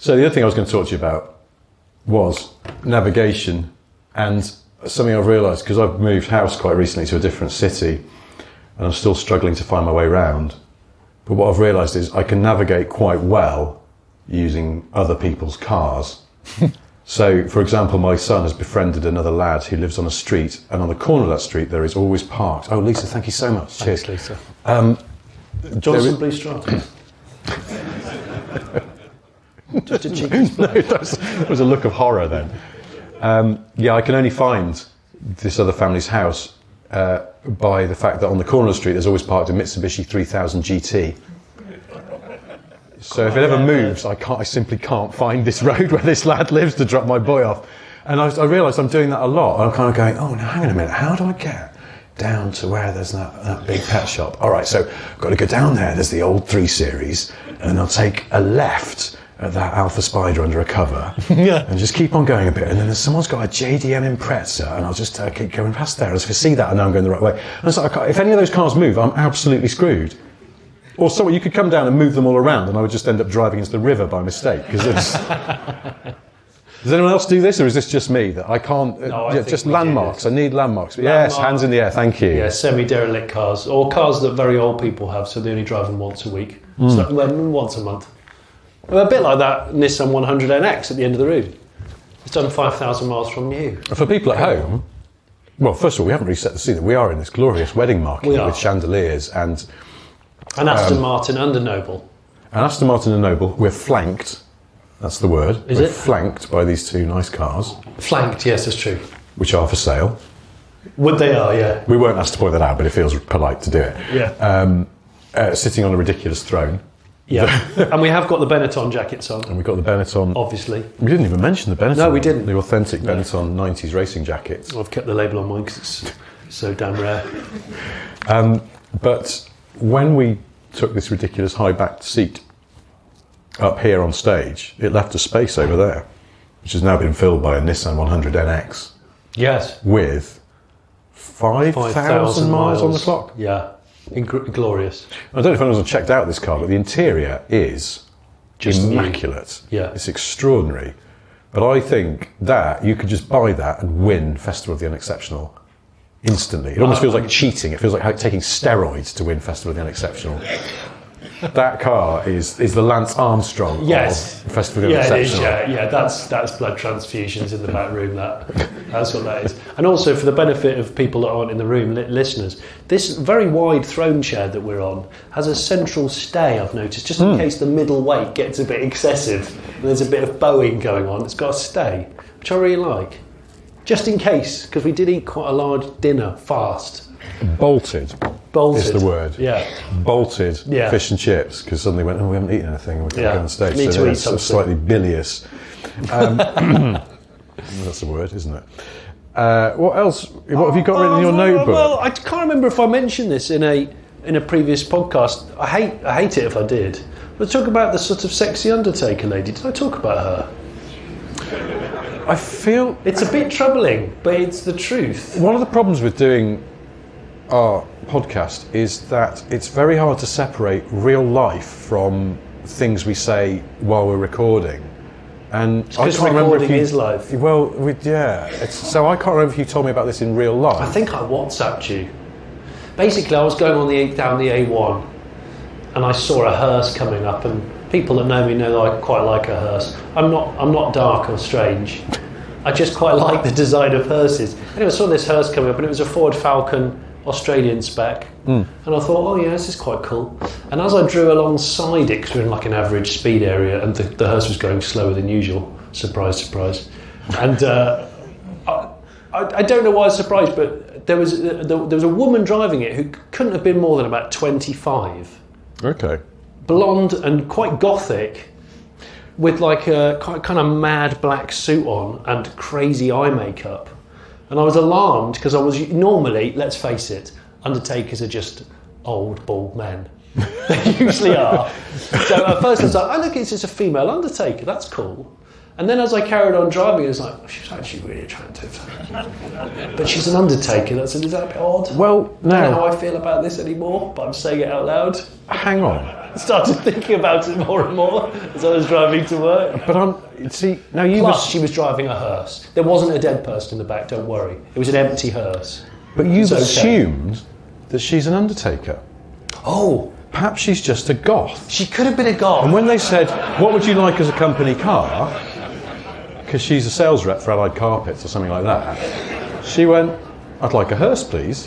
So the other thing I was going to talk to you about was navigation, and something I've realised, because I've moved house quite recently to a different city and I'm still struggling to find my way around, but what I've realised is I can navigate quite well using other people's cars. So, for example, my son has befriended another lad who lives on a street, and on the corner of that street there is always parked. Oh, Lisa, thank you so much. Cheers. Thanks, Lisa. Johnson Blue Strata. Just a cheeky No, there was a look of horror then. Yeah, I can only find this other family's house by the fact that on the corner of the street there's always parked a Mitsubishi 3000 GT. So if it ever moves, I simply can't find this road where this lad lives to drop my boy off. And I realised I'm doing that a lot. I'm kind of going, oh, now hang on a minute, how do I get down to where there's that big pet shop? All right, so I've got to go down there. There's the old 3 Series, and then I'll take a left at that Alpha Spider under a cover, and just keep on going a bit, and then someone's got a JDM Impreza, and I'll just keep going past there. As if I see that, I know I'm going the right way. And it's like, if any of those cars move, I'm absolutely screwed. Or so you could come down and move them all around, and I would just end up driving into the river by mistake. Because it's. Does anyone else do this, or is this just me that I can't? No, I think just we do landmarks. this. I need landmarks. Yes, hands in the air. Thank you. Yeah, semi-derelict cars, or cars that very old people have, so they only drive them once a week, so, once a month. Well, a bit like that Nissan 100NX at the end of the road. It's done 5,000 miles from you. For people at home, well, first of all, we haven't really set the scene. We are in this glorious wedding market We are. with chandeliers and An Aston Martin under Noble. an Aston Martin and Noble. We're flanked. That's the word. Is We're it? flanked by these 2 nice cars, Flanked, yes, that's true. which are for sale. Would they are, yeah. We weren't asked to point that out, but it feels polite to do it. Yeah. Sitting on a ridiculous throne. Yeah. And we have got the Benetton jackets on, And we've got the Benetton. obviously. We didn't even mention the Benetton. No, we didn't. The authentic Benetton 90s racing jackets. I've kept the label on mine because it's so damn rare. But when we took this ridiculous high-backed seat up here on stage, it left a space over there, which has now been filled by a Nissan 100NX Yes. with 5,000 miles on the clock. Yeah. Glorious. I don't know if anyone's checked out this car, but the interior is Just new. immaculate. Yeah. It's extraordinary. But I think that you could just buy that and win Festival of the Unexceptional instantly. It almost feels like cheating. It feels like taking steroids to win Festival of the Unexceptional. That car is the Lance Armstrong Yes. of Festival of the Yeah, it is. Unexceptional. Yeah. That's blood transfusions in the back room. That's what that is. And also, for the benefit of people that aren't in the room, listeners, this very wide throne chair that we're on has a central stay. I've noticed, just in case the middle weight gets a bit excessive and there's a bit of bowing going on. It's got a stay, which I really like, just in case, because we did eat quite a large dinner fast. Bolted is the word. Yeah. Bolted Yeah. fish and chips, because suddenly went, oh, we haven't eaten anything, we're going Yeah. to go on stage. Need so to eat it's something. slightly bilious. That's the word, isn't it? What else? What have you got written in your notebook? Well, I can't remember if I mentioned this in a previous podcast. I hate it if I did. Let's talk about the sort of sexy Undertaker lady. Did I talk about her? I feel It's a bit troubling, but it's the truth. one of the problems with doing our podcast is that it's very hard to separate real life from things we say while we're recording. And I Because can't remember if recording you, is live. Well, so I can't remember if you told me about this in real life. I think I WhatsApped you. Basically, I was going on down the A1, and I saw a hearse coming up, and people that know me know that I quite like a hearse. I'm not dark or strange. I just quite like the design of hearses. Anyway, I saw this hearse coming up, and it was a Ford Falcon Australian spec, and I thought, oh yeah, this is quite cool. And as I drew alongside it, because we're in like an average speed area, and the hearse was going slower than usual. Surprise, surprise. And I don't know why I was surprised, but there was a woman driving it who couldn't have been more than about 25. Okay. Blonde and quite gothic. with like a kind of mad black suit on and crazy eye makeup. And I was alarmed because I was normally, let's face it, Undertakers are just old, bald men. They usually are. So at first I was like, oh look, it's just a female Undertaker, that's cool. And then as I carried on driving, I was like, oh, she's actually really attractive. But she's an Undertaker, is that a bit odd? Well, no. I don't know how I feel about this anymore, but I'm saying it out loud. Hang on. I started thinking about it more and more as I was driving to work. But she was driving a hearse. There wasn't a dead person in the back, don't worry. It was an empty hearse. But you've assumed that she's an Undertaker. Oh. Perhaps she's just a goth. She could have been a goth. And when they said, what would you like as a company car? Because she's a sales rep for Allied Carpets or something like that. She went, I'd like a hearse, please.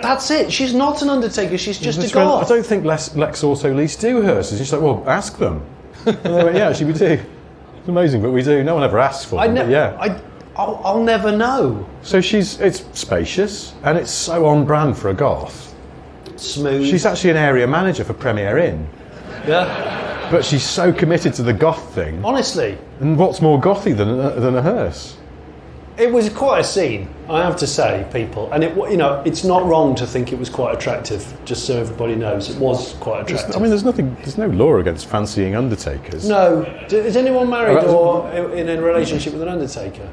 That's it. She's not an Undertaker, she's just a goth. I don't think Lex Auto Lease do hearses. She's like, well, ask them. And they went, yeah, actually we do. It's amazing, but we do. No one ever asks for them, I'll never know. So it's spacious, and it's so on brand for a goth. Smooth. She's actually an area manager for Premier Inn. Yeah. But she's so committed to the goth thing. Honestly. And what's more gothy than a hearse? It was quite a scene, I have to say, people. And it's not wrong to think it was quite attractive, just so everybody knows. It was quite attractive. There's no law against fancying Undertakers. No. Is anyone married or in a relationship with an Undertaker?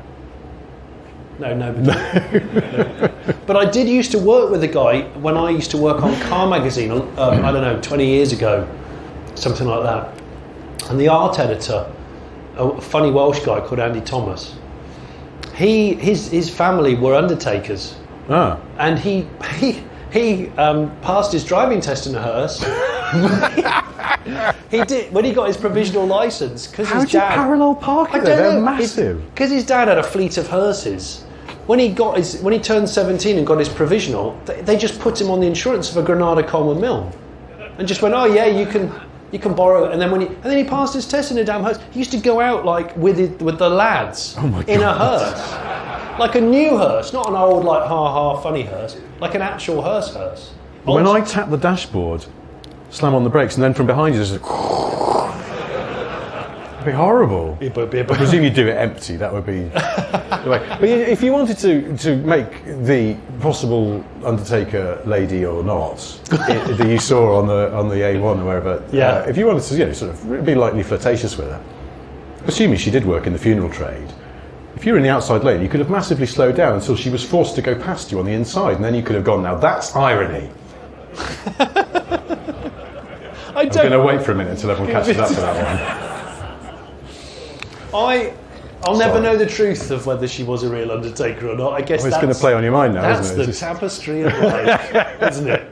No, nobody. No. But I did used to work with a guy when I used to work on Car Magazine, I don't know, 20 years ago, something like that. And the art editor, a funny Welsh guy called Andy Thomas, his family were Undertakers. Ah. And he passed his driving test in a hearse. He did when he got his provisional license because his dad. How do you parallel park it? They're massive. Because his dad had a fleet of hearses. When he turned 17 and got his provisional, they just put him on the insurance of a Granada Coleman Mill, and just went, oh yeah, you can borrow it. And then he passed his test in a damn hearse. He used to go out like with the lads in a hearse, like a new hearse, not an old like funny hearse, like an actual hearse. When I tap the dashboard, slam on the brakes, and then from behind you, there's it'd be horrible. I presume you'd do it empty. That would be the way. But if you wanted to make the possible Undertaker lady or not that you saw on the A1 or wherever, if you wanted to, sort of be lightly flirtatious with her, assuming she did work in the funeral trade. If you were in the outside lane, you could have massively slowed down until she was forced to go past you on the inside, and then you could have gone. Now that's irony. I'm going to wait for a minute until everyone catches up to that one. I'll never know the truth of whether she was a real Undertaker or not. I guess it's going to play on your mind now, that's isn't it? That's the tapestry of life, isn't it?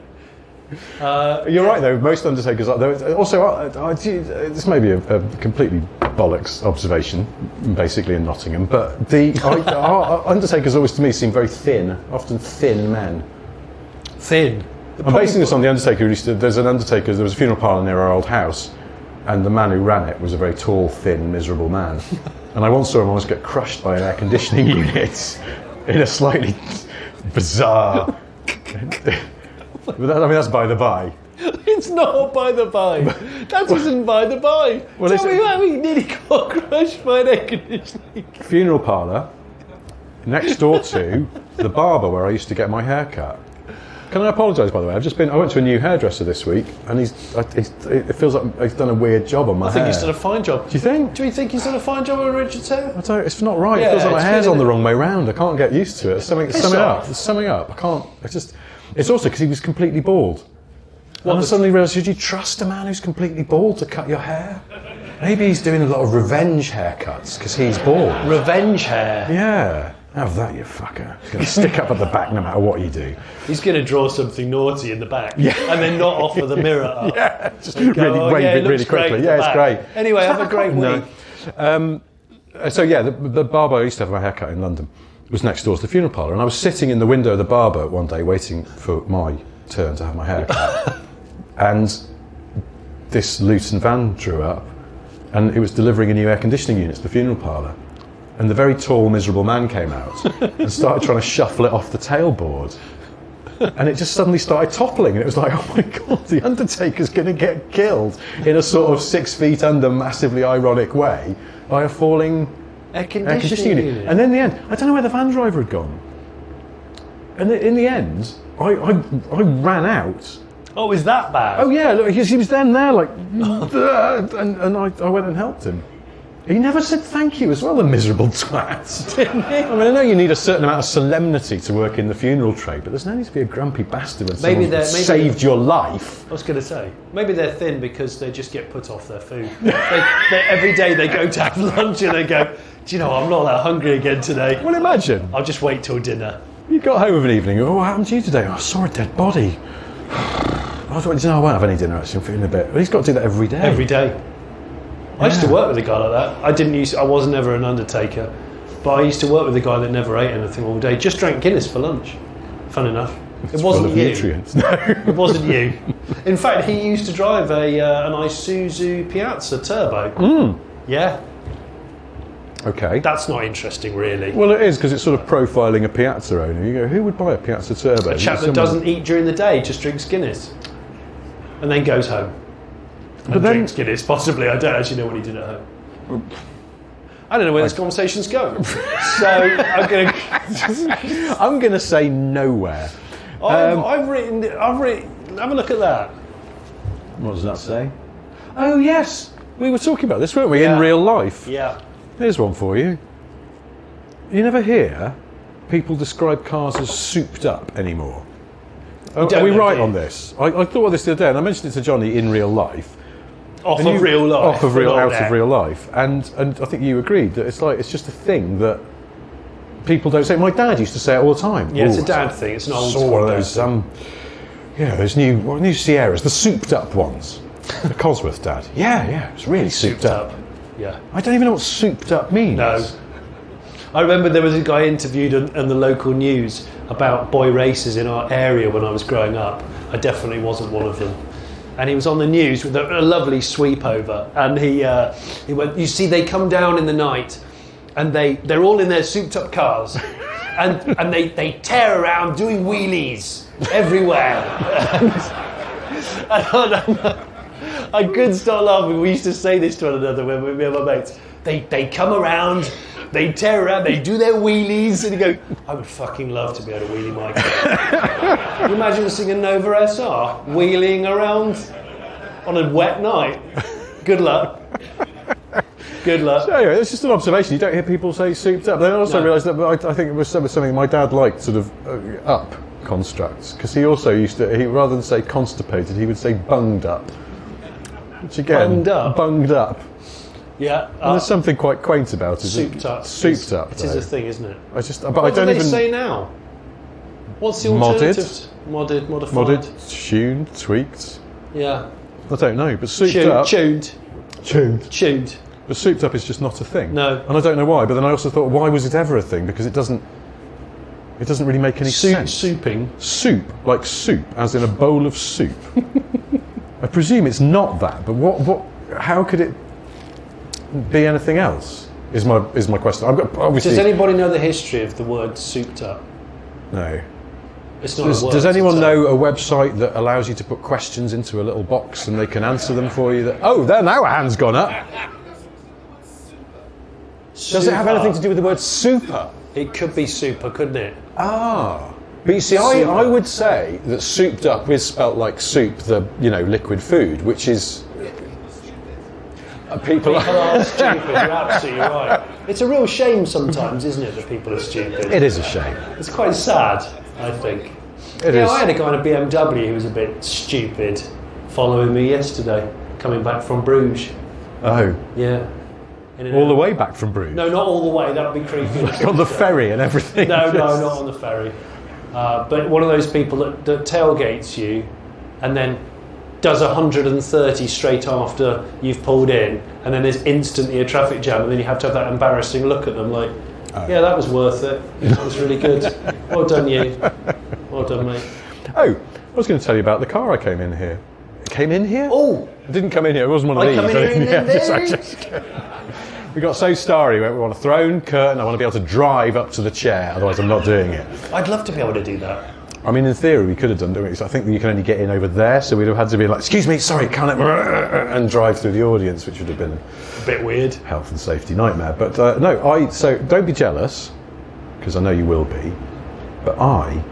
You're right, though. Most Undertakers are. Also, this may be a completely bollocks observation, basically in Nottingham, but our Undertakers always, to me, seem very thin, often thin men. Thin? I'm basing this on the Undertaker. There was a funeral parlour near our old house, and the man who ran it was a very tall, thin, miserable man. And I once saw him almost get crushed by an air conditioning unit in a slightly bizarre... that's by the by. It's not by the by. That isn't by the by. Well, Tell me how he nearly got crushed by an air conditioning. Funeral parlour next door to the barber where I used to get my hair cut. Can I apologise, by the way? I went to a new hairdresser this week, and it feels like he's done a weird job on my hair. I think he's done a fine job. Do you think? Do you think he's done a fine job on Richard's hair? I don't. It's not right. It feels like my hair's on the wrong way round. I can't get used to it. There's something up. I can't. It's also because he was completely bald. And I suddenly realised, should you trust a man who's completely bald to cut your hair? Maybe he's doing a lot of revenge haircuts because he's bald. Revenge hair? Yeah. Have that, you fucker. It's going to stick up at the back no matter what you do. He's going to draw something naughty in the back and then not offer the mirror up. Yeah, just really wave it really quickly. Yeah, it's great. Anyway, have a great week. The barber I used to have my haircut in London was next door to the funeral parlour, and I was sitting in the window of the barber one day waiting for my turn to have my hair cut. And this Luton van drew up, and it was delivering a new air conditioning unit to the funeral parlour. And the very tall, miserable man came out and started trying to shuffle it off the tailboard. and it just suddenly started toppling, and it was like, oh my God, the Undertaker's going to get killed in a sort of 6 feet under, massively ironic way by a falling air conditioning unit. And in the end, I don't know where the van driver had gone. And in the end, I ran out. Oh, is that bad? Oh yeah, look, he was then there like, and I went and helped him. He never said thank you as well, the miserable twat. Didn't he? I mean, I know you need a certain amount of solemnity to work in the funeral trade, but there's no need to be a grumpy bastard when someone saved your life. I was going to say, maybe they're thin because they just get put off their food. Every day they go to have lunch and they go, do you know, I'm not that hungry again today. Well, imagine. I'll just wait till dinner. You got home of an evening, oh, what happened to you today? Oh, I saw a dead body. I was like, you know, I won't have any dinner actually, I'm feeling a bit. Well, he's got to do that every day. Every day. I used to work with a guy like that. I was never an undertaker, but I used to work with a guy that never ate anything all day, just drank Guinness for lunch. Fun enough. It wasn't you. Nutrients. No. It wasn't you. In fact, he used to drive an Isuzu Piazza Turbo. Yeah. Okay. That's not interesting, really. Well, it is, because it's sort of profiling a Piazza owner. You go, who would buy a Piazza Turbo? A chap that doesn't eat during the day, just drinks Guinness, and then goes home. And drinks Guinness, possibly. I don't actually know what he did at home. I don't know where this conversation's going. So I'm going to say nowhere. I've written. Have a look at that. What does that say? Oh yes, we were talking about this, weren't we? In real life. Yeah. Here's one for you. You never hear people describe cars as souped up anymore. Are we right on this? I thought of this the other day, and I mentioned it to Johnny in real life. Out of real life, and I think you agreed that it's just a thing that people don't say. My dad used to say it all the time. Yeah, it's a dad thing. It's an old school. One of those those new Sierras, the souped up ones. The Cosworth dad. Yeah, it's really souped up. Yeah. I don't even know what souped up means. No. I remember there was a guy interviewed in the local news about boy races in our area when I was growing up. I definitely wasn't one of them. And he was on the news with a lovely sweep over, and he went, you see, they come down in the night, and they're all in their souped up cars, and they tear around doing wheelies everywhere. I couldn't stop laughing. We used to say this to one another when we were my mates. They come around, they tear around, they do their wheelies, and you go, I would fucking love to be able to wheelie my car. Can you imagine singing Nova SR, wheeling around on a wet night? Good luck. Good luck. So anyway, it's just an observation. You don't hear people say souped up. Then I also realised that I think it was something my dad liked, sort of up constructs, because he also used to, rather than say constipated, he would say bunged up. Which again, bunged up. Yeah, and there's something quite quaint about it. Souped up. Souped up. It is a thing, isn't it? But what I don't do even they say now? What's the alternative? Modded, modified. Modded, tuned, tweaked. Yeah. I don't know, but souped up. Tuned. But souped up is just not a thing. No. And I don't know why. But then I also thought, why was it ever a thing? Because it doesn't really make any sense. Souping. Soup, like soup, as in a bowl of soup. I presume it's not that, but what? How could it be anything else? Is my question. I've got obviously. Does anybody know the history of the word souped up? No. It's not a word. Does anyone know a website that allows you to put questions into a little box and they can answer them for you? There now, a hand's gone up. Does it have anything to do with the word super? It could be super, couldn't it? Ah. But you see, I would say that souped up is spelt like soup, the liquid food, which is people are stupid. You're absolutely right. It's a real shame sometimes, isn't it, that people are stupid? It is a shame. It's quite sad, I think. It is. I had a guy in a BMW who was a bit stupid following me yesterday, coming back from Bruges. Oh. Yeah. All the way back from Bruges? No, not all the way. That would be creepy. Like on the ferry and everything? No, not on the ferry. But one of those people that tailgates you and then does 130 straight after you've pulled in, and then there's instantly a traffic jam, and then you have to have that embarrassing look at them like, yeah, that was worth it. That was really good. Well done, you. Well done, mate. Oh, I was going to tell you about the car I came in here. Came in here? Oh! It didn't come in here, it wasn't one of these. We got so starry, we want a throne, curtain, I want to be able to drive up to the chair, otherwise I'm not doing it. I'd love to be able to do that. I mean, in theory, we could have done it. I think you can only get in over there, so we'd have had to be like, excuse me, sorry, can't I? And drive through the audience, which would have been A bit weird. health and safety nightmare. But so don't be jealous, because I know you will be. But I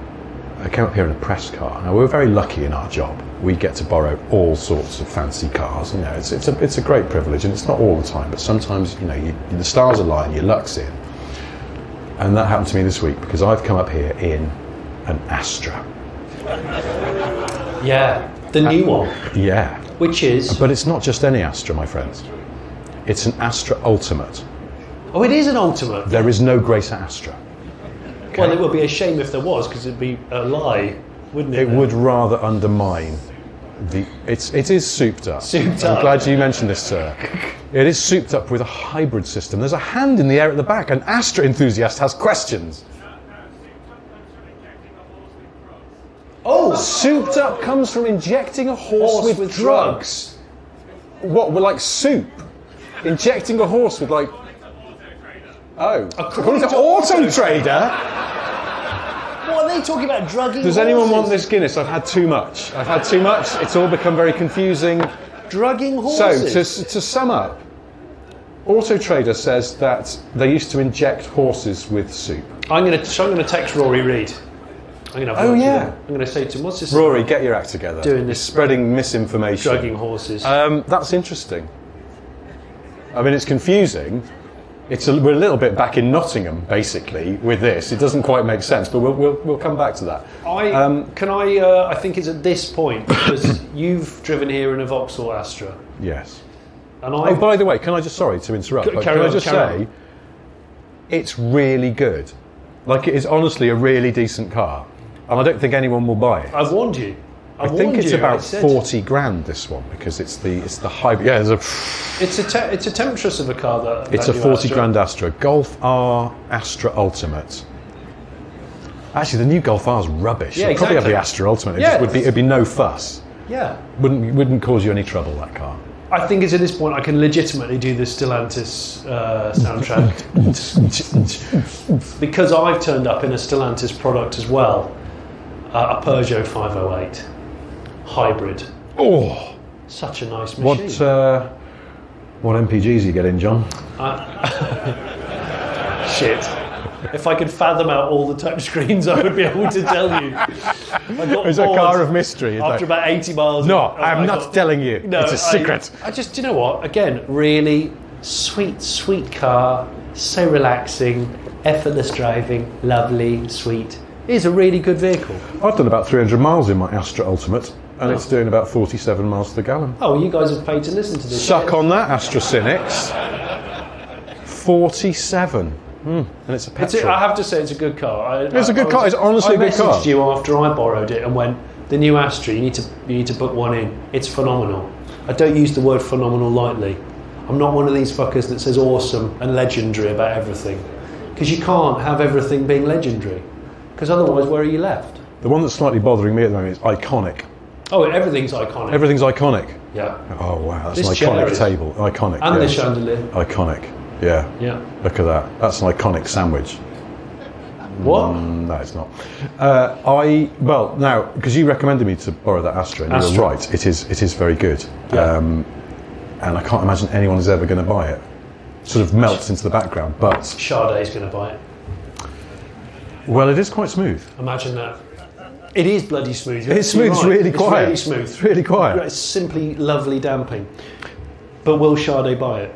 came up here in a press car. Now, we're very lucky in our job. We get to borrow all sorts of fancy cars. You know, it's a great privilege, and it's not all the time. But sometimes, you know, the stars align, your luck's in. And that happened to me this week because I've come up here in an Astra. Yeah, the new one. Yeah. Which is? But it's not just any Astra, my friends. It's an Astra Ultimate. Oh, it is an Ultimate. There is no greater Astra. Okay? Well, it would be a shame if there was, because it'd be a lie, wouldn't it? It would rather undermine it is souped up. Souped I'm up. glad you mentioned this, sir. It is souped up with a hybrid system. There's a hand in the air at the back. An Astra enthusiast has questions. Oh, souped up comes from injecting a horse with drugs. What, with like soup? Injecting a horse with like... Oh, according to Auto Trader... What are they talking about, drugging Does horses? anyone want this Guinness? I've had too much. It's all become very confusing. Drugging horses? So to sum up, Auto Trader says that they used to inject horses with soup. I'm going to text Rory Reid. I'm going to have I'm going to say to him, what's this? Rory, get your act together. Doing this, spreading misinformation. drugging horses. That's interesting. I mean, it's confusing. We're a little bit back in Nottingham, basically, with this. It doesn't quite make sense, but we'll come back to that. I think it's at this point, because you've driven here in a Vauxhall Astra. Yes. And by the way, sorry to interrupt, but can I just say, it's really good. Like, it is honestly a really decent car, and I don't think anyone will buy it. I've warned you. I think it's about 40 grand, this one, because it's the hybrid. Yeah, it's a temptress of a car that. It's a 40 grand Astra. Golf R Astra Ultimate. Actually, the new Golf R is rubbish. Yeah, You'd probably have exactly. the Astra Ultimate. Yeah. It'd be no fuss. Yeah. Wouldn't cause you any trouble, that car. I think it's at this point I can legitimately do the Stellantis soundtrack because I've turned up in a Stellantis product as well, a Peugeot 508 hybrid. Oh, such a nice machine. What MPGs are you getting, John? Shit. If I could fathom out all the touchscreens, I would be able to tell you. It's a car of mystery. After about 80 miles. No, I'm not telling you. No, it's a secret. I just, do you know what? Again, really sweet car, so relaxing, effortless driving, lovely, sweet. It is a really good vehicle. I've done about 300 miles in my Astra Ultimate, and it's doing about 47 miles to the gallon. Oh, you guys have paid to listen to this. Suck on that, Astra Cynics. 47. And it's a petrol. I have to say, it's a good car. It's a good car. It's honestly a good car. I messaged you after I borrowed it and went, the new Astra, you need to book one in. It's phenomenal. I don't use the word phenomenal lightly. I'm not one of these fuckers that says awesome and legendary about everything, because you can't have everything being legendary, because otherwise, where are you left? The one that's slightly bothering me at the moment is iconic. Oh, everything's iconic. Everything's iconic. Yeah. Oh wow, that's This an chair iconic is. table. Iconic. And yeah. the chandelier. Iconic. Yeah. Yeah. Look at that. That's an iconic sandwich. What? No, it's not. Now, because you recommended me to borrow that Astra, and you were right. It is very good. Yeah. And I can't imagine anyone is ever going to buy it. Sort of melts into the background, but Sade's going to buy it. well, it is quite smooth. Imagine that. It is bloody smooth. It's smooth. It's really quiet. It's really smooth. It's really quiet. It's simply lovely damping. But will Sade buy it?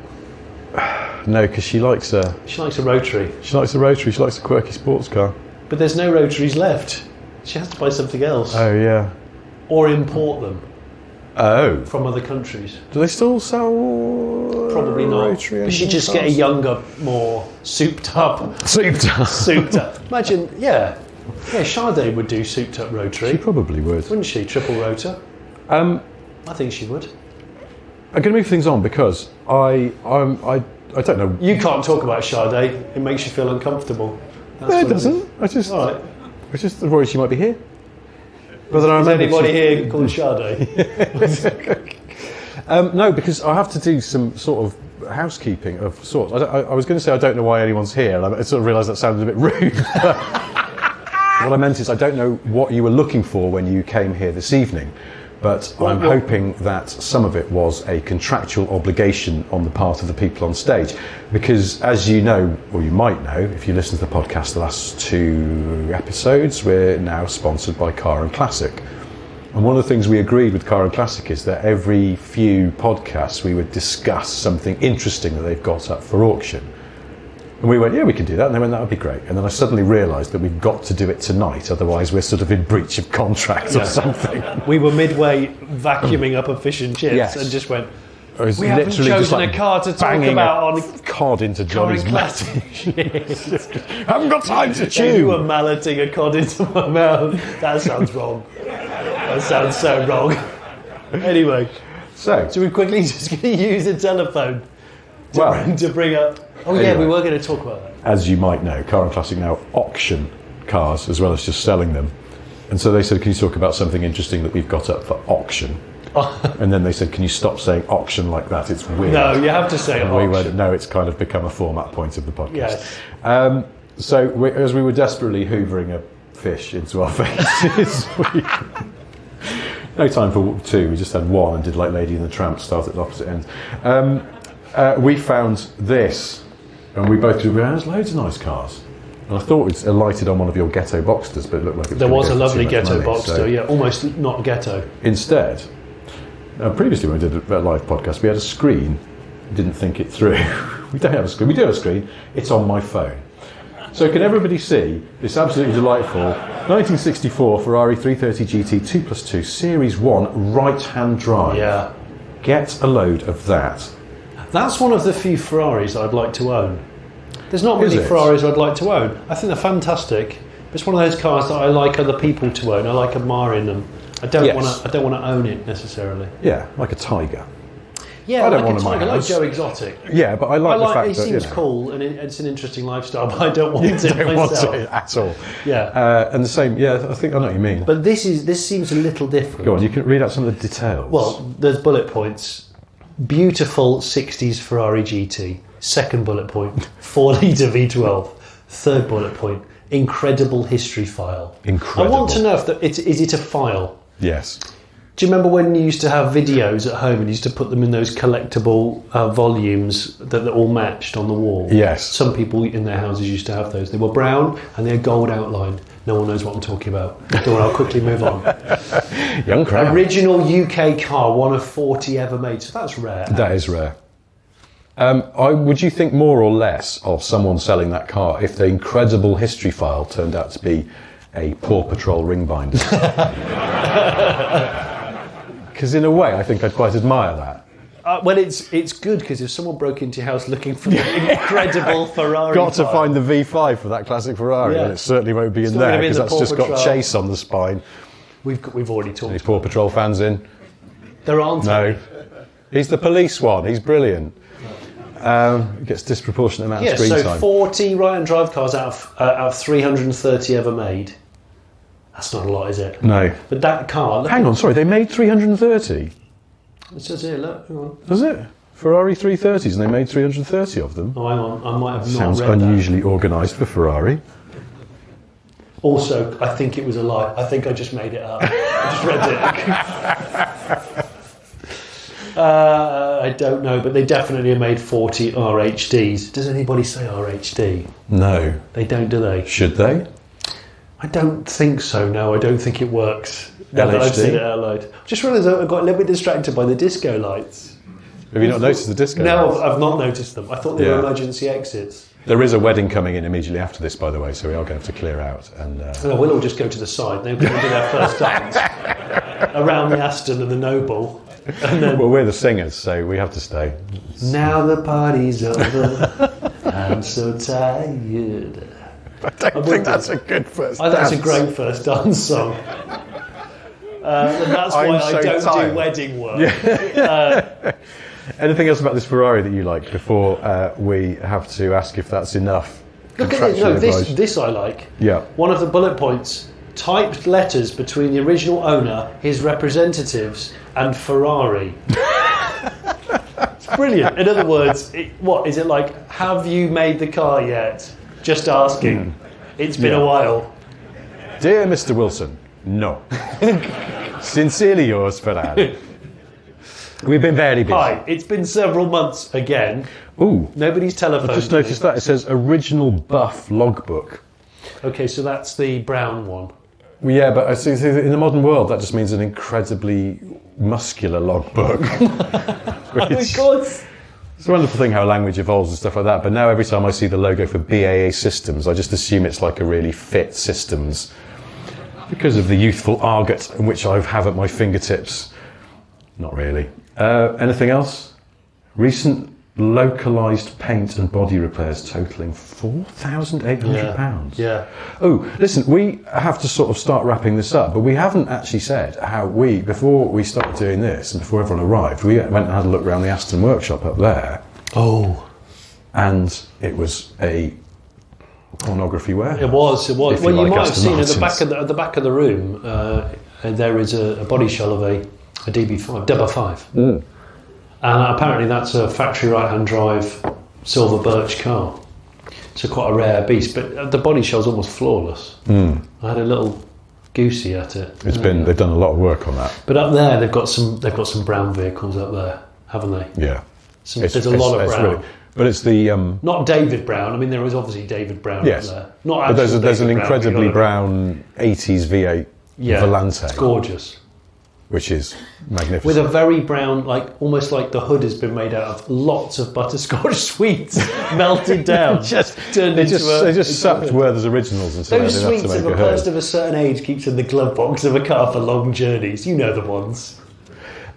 No, because she likes a She likes a rotary. She likes a quirky sports car. But there's no rotaries left. She has to buy something else. Oh yeah. Or import them Oh. from other countries. Do they still sell? Probably not. Rotary But she'd engine just get a cars? younger, more souped up. Souped up. Souped up. Imagine, yeah. Yeah, Sade would do souped up rotary. She probably would. Wouldn't she? Triple rotor. I think she would. I'm going to move things on because I don't know. You can't talk about Sade. It makes you feel uncomfortable. That's No, it what doesn't. I just, All right. I just worried she might be here. But then I Is remembered anybody she- here called Sade? No, because I have to do some sort of housekeeping of sorts. I was going to say I don't know why anyone's here, and I sort of realised that sounded a bit rude. What I meant is, I don't know what you were looking for when you came here this evening, but I'm hoping that some of it was a contractual obligation on the part of the people on stage. Because as you know, or you might know, if you listen to the podcast the last 2 episodes, we're now sponsored by Car and Classic. And one of the things we agreed with Car and Classic is that every few podcasts we would discuss something interesting that they've got up for auction. And we went, yeah, we can do that. And they went, that would be great. And then I suddenly realised that we've got to do it tonight, otherwise we're sort of in breach of contract or something. We were midway vacuuming up a fish and chips and just went, we haven't chosen a car to talk about on cod into Johnny's mouth. Haven't got time to chew. You were malleting a cod into my mouth. That sounds wrong. That sounds so wrong. Anyway, so we're quickly just going to use a telephone to bring up... Oh yeah, we were going to talk about that. As you might know, Car and Classic now auction cars as well as just selling them. And so they said, can you talk about something interesting that we've got up for auction? And then they said, can you stop saying auction like that? It's weird. No, you have to say auction. We went, no, it's kind of become a format point of the podcast. Yes. So as we were desperately hoovering a fish into our faces, no time for 2, we just had 1 and did like Lady and the Tramp, start at the opposite ends. We found this. And we both did. There's loads of nice cars, and I thought it alighted on one of your ghetto Boxsters, but it looked like it was. There was a lovely ghetto Boxster, yeah, almost not ghetto. Instead, previously when we did a live podcast, we had a screen. Didn't think it through. We don't have a screen. We do have a screen. It's on my phone. So can everybody see this absolutely delightful 1964 Ferrari 330 GT 2+2 Series 1 right-hand drive? Yeah. Get a load of that. That's one of the few Ferraris I'd like to own. There's not many Ferraris I'd like to own. I think they're fantastic. But it's one of those cars that I like other people to own. I like admiring them. I don't want to own it necessarily. Yeah, like a Tiger. Yeah, like a Tiger, like Joe Exotic. Yeah, but I like the fact that... He seems cool and it's an interesting lifestyle, but I don't want it myself. You don't want it at all. Yeah. And the same, I know what you mean. But this seems a little different. Go on, you can read out some of the details. Well, there's bullet points. Beautiful 60s Ferrari GT. Second bullet point, 4-litre V12. Third bullet point, incredible history file. Incredible. I want to know if is it a file? Yes. Do you remember when you used to have videos at home and you used to put them in those collectible volumes that all matched on the wall? Yes. Some people in their houses used to have those. They were brown and they had gold outline. No one knows what I'm talking about. Don't worry, I'll quickly move on. Young crowd. Original UK car, one of 40 ever made. So that's rare. That is rare. Would you think more or less of someone selling that car if the incredible history file turned out to be a Paw Patrol ring binder? Because in a way, I think I'd quite admire that. Well, it's good because if someone broke into your house looking for the incredible Ferrari, got to find the V5 for that classic Ferrari, and it certainly won't be in there because that's just got Chase on the spine. We've already talked. Any Paw Patrol fans in? There aren't. No, he's the police one. He's brilliant. He gets disproportionate amount of screen time. 40 right-hand drive cars out of 330 ever made. That's not a lot, is it? No. But that car... Hang on, sorry, they made 330? It says here, look, hang on. Does it? Ferrari 330s, and they made 330 of them? Oh, hang on, I might have not Sounds read that. unusually organised for Ferrari. Also, I think it was a lie. I think I just made it up. I just read it. I don't know, but they definitely made 40 RHDs. Does anybody say RHD? No. They don't, do they? Should they? I don't think so, no. I don't think it works. Now LHD? that I've said it out loud. Just realised I got a little bit distracted by the disco lights. Have you not noticed the disco lights? No, I've not noticed them. I thought they were emergency exits. There is a wedding coming in immediately after this, by the way, so we are going to have to clear out. And no, we'll all just go to the side. They'll do their first dance around the Aston and the Noble. And then, well, we're the singers, so we have to stay. Now the party's over. I'm so tired. I don't think that's a good first dance. That's a great first dance song. And that's why I don't do wedding work. Yeah. Anything else about this Ferrari that you like before we have to ask if that's enough? Look at it. No, this I like. Yeah. One of the bullet points, typed letters between the original owner, his representatives, and Ferrari. It's brilliant. In other words, what is it like? Have you made the car yet? Just asking. It's been a while. Dear Mr. Wilson, no. Sincerely yours, Ferrari. We've been very busy. Hi, it's been several months again. Ooh. Nobody's telephoned. I just noticed that. It says original buff logbook. Okay, so that's the brown one. Well, yeah, but see, in the modern world, that just means an incredibly muscular logbook. Of course. It's a wonderful thing how language evolves and stuff like that, but now every time I see the logo for BAA Systems, I just assume it's like a really fit systems because of the youthful argot in which I have at my fingertips. Not really. Anything else? Recent localised paint and body repairs totalling £4,800. Yeah. Oh, listen, we have to sort of start wrapping this up, but we haven't actually said how before we started doing this and before everyone arrived, we went and had a look around the Aston workshop up there. Oh. And it was a pornography warehouse. It was. Well, you might have seen Martins. at the back of the room, there is a body shell of a DB5, Dubber 5. Mm. And apparently that's a factory right-hand drive silver birch car. So quite a rare beast, but the body shell's almost flawless. I had a little goosey at it. They've done a lot of work on that. But up there they've got some brown vehicles up there, haven't they? Yeah. There's a lot of brown. Really, but it's the not David Brown. I mean, there is obviously David Brown yes, up there. Not but there's actual an David incredibly Brown, brown 80s V8 Volante, it's gorgeous. which is magnificent. With a very brown, almost like the hood has been made out of lots of butterscotch sweets melted down. They just sucked Werther's originals and those said sweets enough to if make a a hood. person of a certain age keeps in the glove box of a car for long journeys. You know the ones.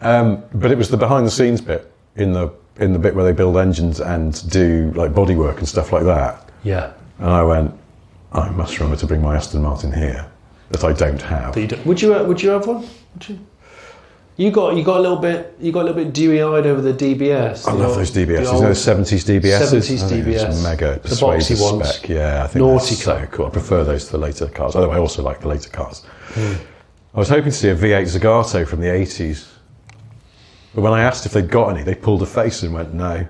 But it was the behind the scenes bit in the bit where they build engines and do like bodywork and stuff like that. Yeah. And I went, I must remember to bring my Aston Martin here that I don't have. Would you have one? Would you? You got a little bit dewy-eyed over the DBS. I love those DBSs. You know, 70s DBSs. 70s I think DBS. It's mega The boxy ones. spec. Yeah, I think Naughty that's so cool. I prefer those to the later cars. Although I also like the later cars. I was hoping to see a V8 Zagato from the 80s. But when I asked if they'd got any, they pulled a face and went, no.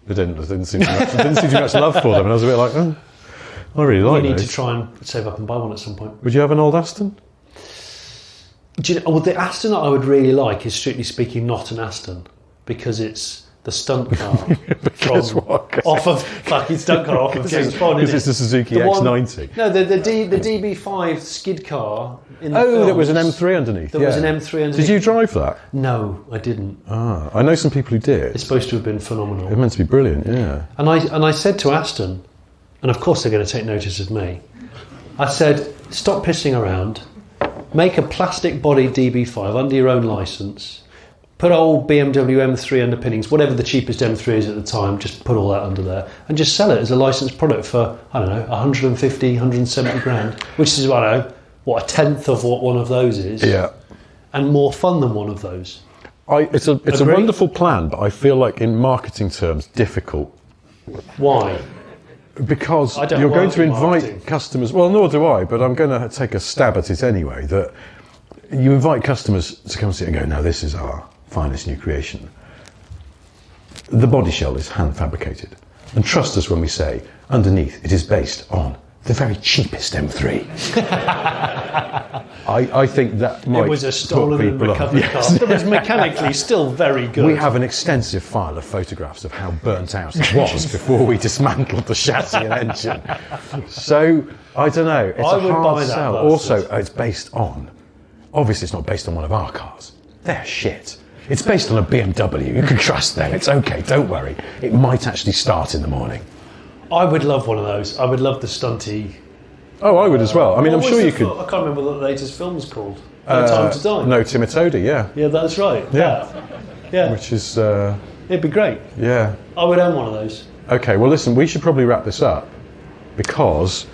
They didn't seem too much love for them. And I was a bit like, oh, I really like those. You need to try and save up and buy one at some point. Would you have an old Aston? Do you know, well, the Aston that I would really like is, strictly speaking, not an Aston, because it's the stunt car off of James Bond. Because it's the Suzuki X90. No, the DB5 skid car in the Oh, there was an films. M3 underneath. There was an M3 underneath. Did you drive that? No, I didn't. Ah, I know some people who did. It's supposed to have been phenomenal. It's meant to be brilliant, yeah. And I said to Aston, and of course they're going to take notice of me, I said, stop pissing around, make a plastic body DB5 under your own licence, put old BMW M3 underpinnings, whatever the cheapest M3 is at the time, just put all that under there, and just sell it as a licensed product for, I don't know, 150, 170 grand, which is, I don't know, what, a tenth of what one of those is. Yeah. And more fun than one of those. It's a wonderful plan, but I feel like in marketing terms, difficult. Why? Because you're going to invite customers, well, nor do I, but I'm going to take a stab at it anyway, that you invite customers to come see it and go, no, this is our finest new creation. The body shell is hand fabricated. And trust us when we say, underneath, it is based on the very cheapest M3. I think that might It was a stolen and recovered car. It was mechanically still very good. We have an extensive file of photographs of how burnt out it was before we dismantled the chassis and engine. So, I don't know. It's I a would hard buy that sell. bastard. Also, it's based on... Obviously, it's not based on one of our cars. They're shit. It's based on a BMW. You can trust them. It's okay. Don't worry. It might actually start in the morning. I would love one of those. I would love the stunty. Oh, I would as well. I mean, I'm sure you could... I can't remember what the latest film's called. No Time to Die. No Timotody, yeah. Yeah, that's right. Yeah. Yeah. Which is... It'd be great. Yeah. I would own one of those. Okay, well, listen, we should probably wrap this up because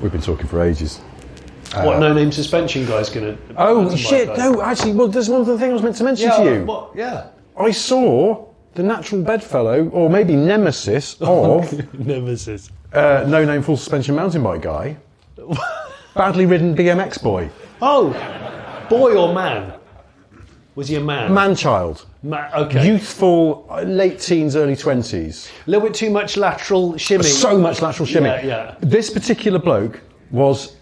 we've been talking for ages. What no-name suspension guy's going to... Oh, shit, no, actually, well, there's one other thing I was meant to mention to you. What? Yeah. I saw the natural bedfellow, or maybe nemesis, of... Nemesis. No Name Full Suspension mountain bike guy. Badly ridden BMX boy. Oh, boy or man? Was he a man? Man-child. Okay. Youthful, late teens, early 20s. A little bit too much lateral shimming. So much lateral shimming. Yeah. This particular bloke was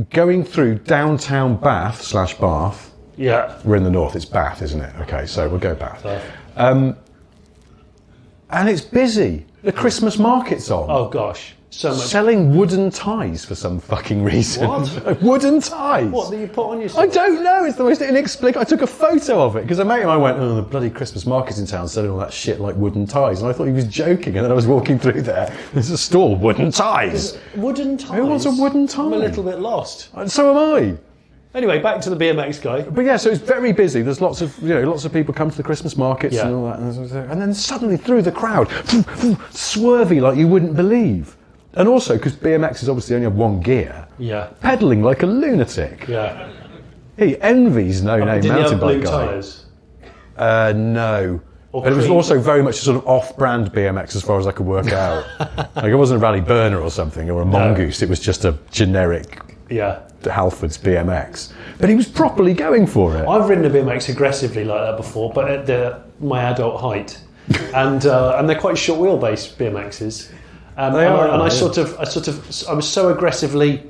going through downtown Bath/Bath. Yeah. We're in the north. It's Bath, isn't it? Okay, so we'll go Bath. Bath. And it's busy. The Christmas market's on. Oh gosh, so much. Selling wooden ties for some fucking reason. What? Wooden ties. What that you put on I yourself? don't know. It's the most inexplicable. I took a photo of it because a mate of mine went, "Oh, the bloody Christmas market in town selling all that shit like wooden ties," and I thought he was joking. And then I was walking through there. There's a stall, wooden ties. Wooden ties. Who wants a wooden tie? I'm a little bit lost. And so am I. Anyway, back to the BMX guy. But yeah, so it's very busy. There's lots of people come to the Christmas markets Yeah. and all that, and then suddenly through the crowd, swervy like you wouldn't believe. And also because BMXs obviously only have one gear, Yeah. pedaling like a lunatic. Yeah. He envies no-name Did he mountain have blue bike guy. tyres? No. Or But it was cream? also very much a sort of off-brand BMX as far as I could work out. Like it wasn't a Rally Burner or something or a Mongoose. It was just a generic Yeah. Halford's BMX. But he was properly going for it. I've ridden a BMX aggressively like that before, but at my adult height, and they're quite short wheelbase BMXs. They are, and I yeah. was so aggressively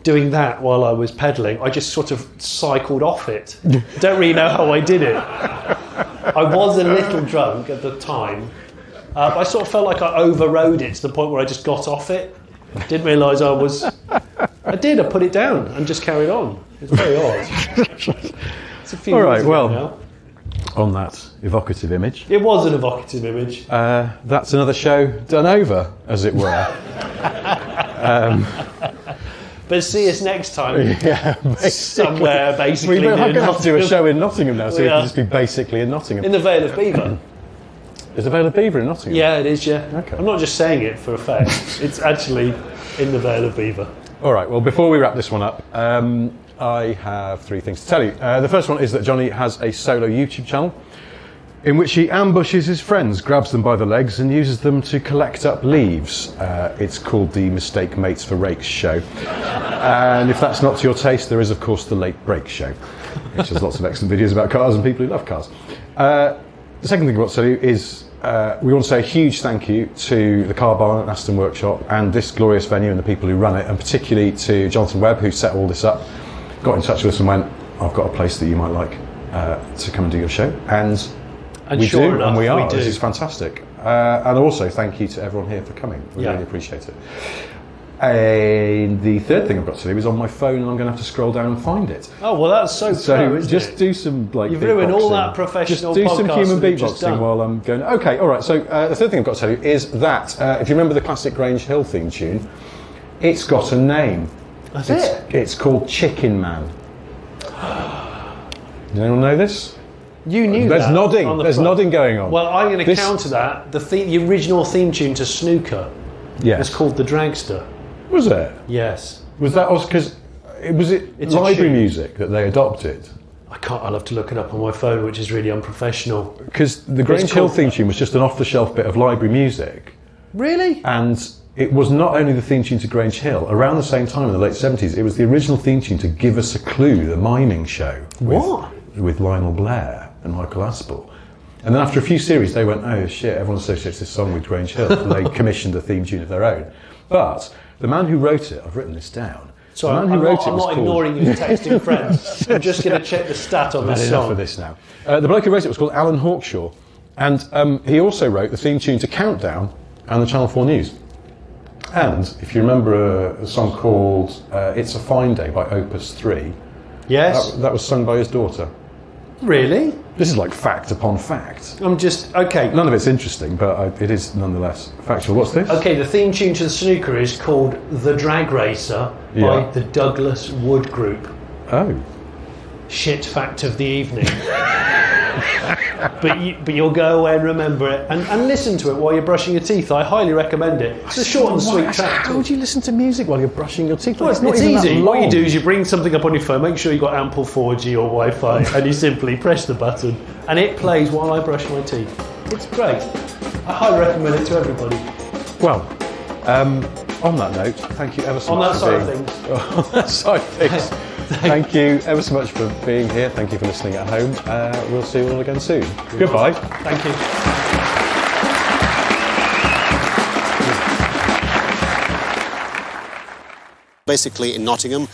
doing that while I was pedaling. I just sort of cycled off it. Don't really know how I did it. I was a little drunk at the time, but I sort of felt like I overrode it to the point where I just got off it. Didn't realise I was. I put it down and just carried on. It's very odd. It's a few All years right, ago well, now. on that evocative image, It was an evocative image. that's another show done over, as it were. But see us next time Yeah, somewhere basically We're near going to have to do a Nottingham. show in Nottingham now, so We we are. can just be basically in Nottingham. In the Vale of Beaver. Is the Vale of Beaver in Nottingham? Yeah, it is, yeah. Okay. I'm not just saying it for a fact. It's actually in the Vale of Beaver. All right, well, before we wrap this one up, I have three things to tell you. The first one is that Johnny has a solo YouTube channel in which he ambushes his friends, grabs them by the legs and uses them to collect up leaves. It's called the Mistake Mates for Rakes show. And if that's not to your taste, there is, of course, the Late Break show, which has lots of excellent videos about cars and people who love cars. The second thing I want to tell you is we want to say a huge thank you to the Car Barn at Aston Workshop and this glorious venue and the people who run it, and particularly to Jonathan Webb, who set all this up, got in touch with us and went, "I've got a place that you might like to come and do your show." And we sure do, enough, and we are. we do. This is fantastic. And also, thank you to everyone here for coming. We Yeah. really appreciate it. And the third thing I've got to do is on my phone, and I'm going to have to scroll down and find it. Oh, well, that's so So pro, isn't just it? do some You've ruined all beatboxing. that professional Just do some podcast human that we've just beatboxing done. while I'm going. Okay, all right. So the third thing I've got to tell you is that if you remember the classic Grange Hill theme tune, it's got a name. That's it? It's called Chicken Man. Does anyone know this? You knew There's that nodding. on the There's front. nodding going on. Well, I'm going to This- counter that. The original theme tune to Snooker Yes. is called The Dragster. Was it? Yes. Was that because was it It's a library tune. music that they adopted? I'll have to look it up on my phone, which is really unprofessional. Because the Grange Hill called- theme tune was just an off-the-shelf bit of library music. Really? And it was not only the theme tune to Grange Hill, around the same time in the late 70s, it was the original theme tune to Give Us a Clue, the miming show. With Lionel Blair and Michael Aspel. And then after a few series, they went, oh shit, everyone associates this song with Grange Hill. And they commissioned a theme tune of their own. But the man who wrote it, I've written this down. Sorry, the man I'm who wrote not, it I'm was not called... ignoring you texting friends. I'm just going to check the stat on I've this had enough song. of this now. The bloke who wrote it was called Alan Hawkshaw. And he also wrote the theme tune to Countdown and the Channel 4 News. And if you remember a song called It's a Fine Day by Opus 3, Yes? that was sung by his daughter. Really? This is like fact upon fact. I'm just... Okay. None of it's interesting, but it is nonetheless factual. What's this? Okay, the theme tune to the Snooker is called The Drag Racer by Yeah. the Douglas Wood Group. Oh. Shit fact of the evening. but you'll go away and remember it and listen to it while you're brushing your teeth. I highly recommend it. It's a short and sweet track. How would you listen to music while you're brushing your teeth? Well, It's not it's even that easy. What you long. do is you bring something up on your phone, make sure you've got ample 4G or Wi-Fi, and you simply press the button, and it plays while I brush my teeth. It's great. I highly recommend it to everybody. Well, on that note, thank you ever so On much that for side of being... things. On that side of things. Thank you ever so much for being here. Thank you for listening at home. We'll see you all again soon. Goodbye. Thank you. Basically, in Nottingham,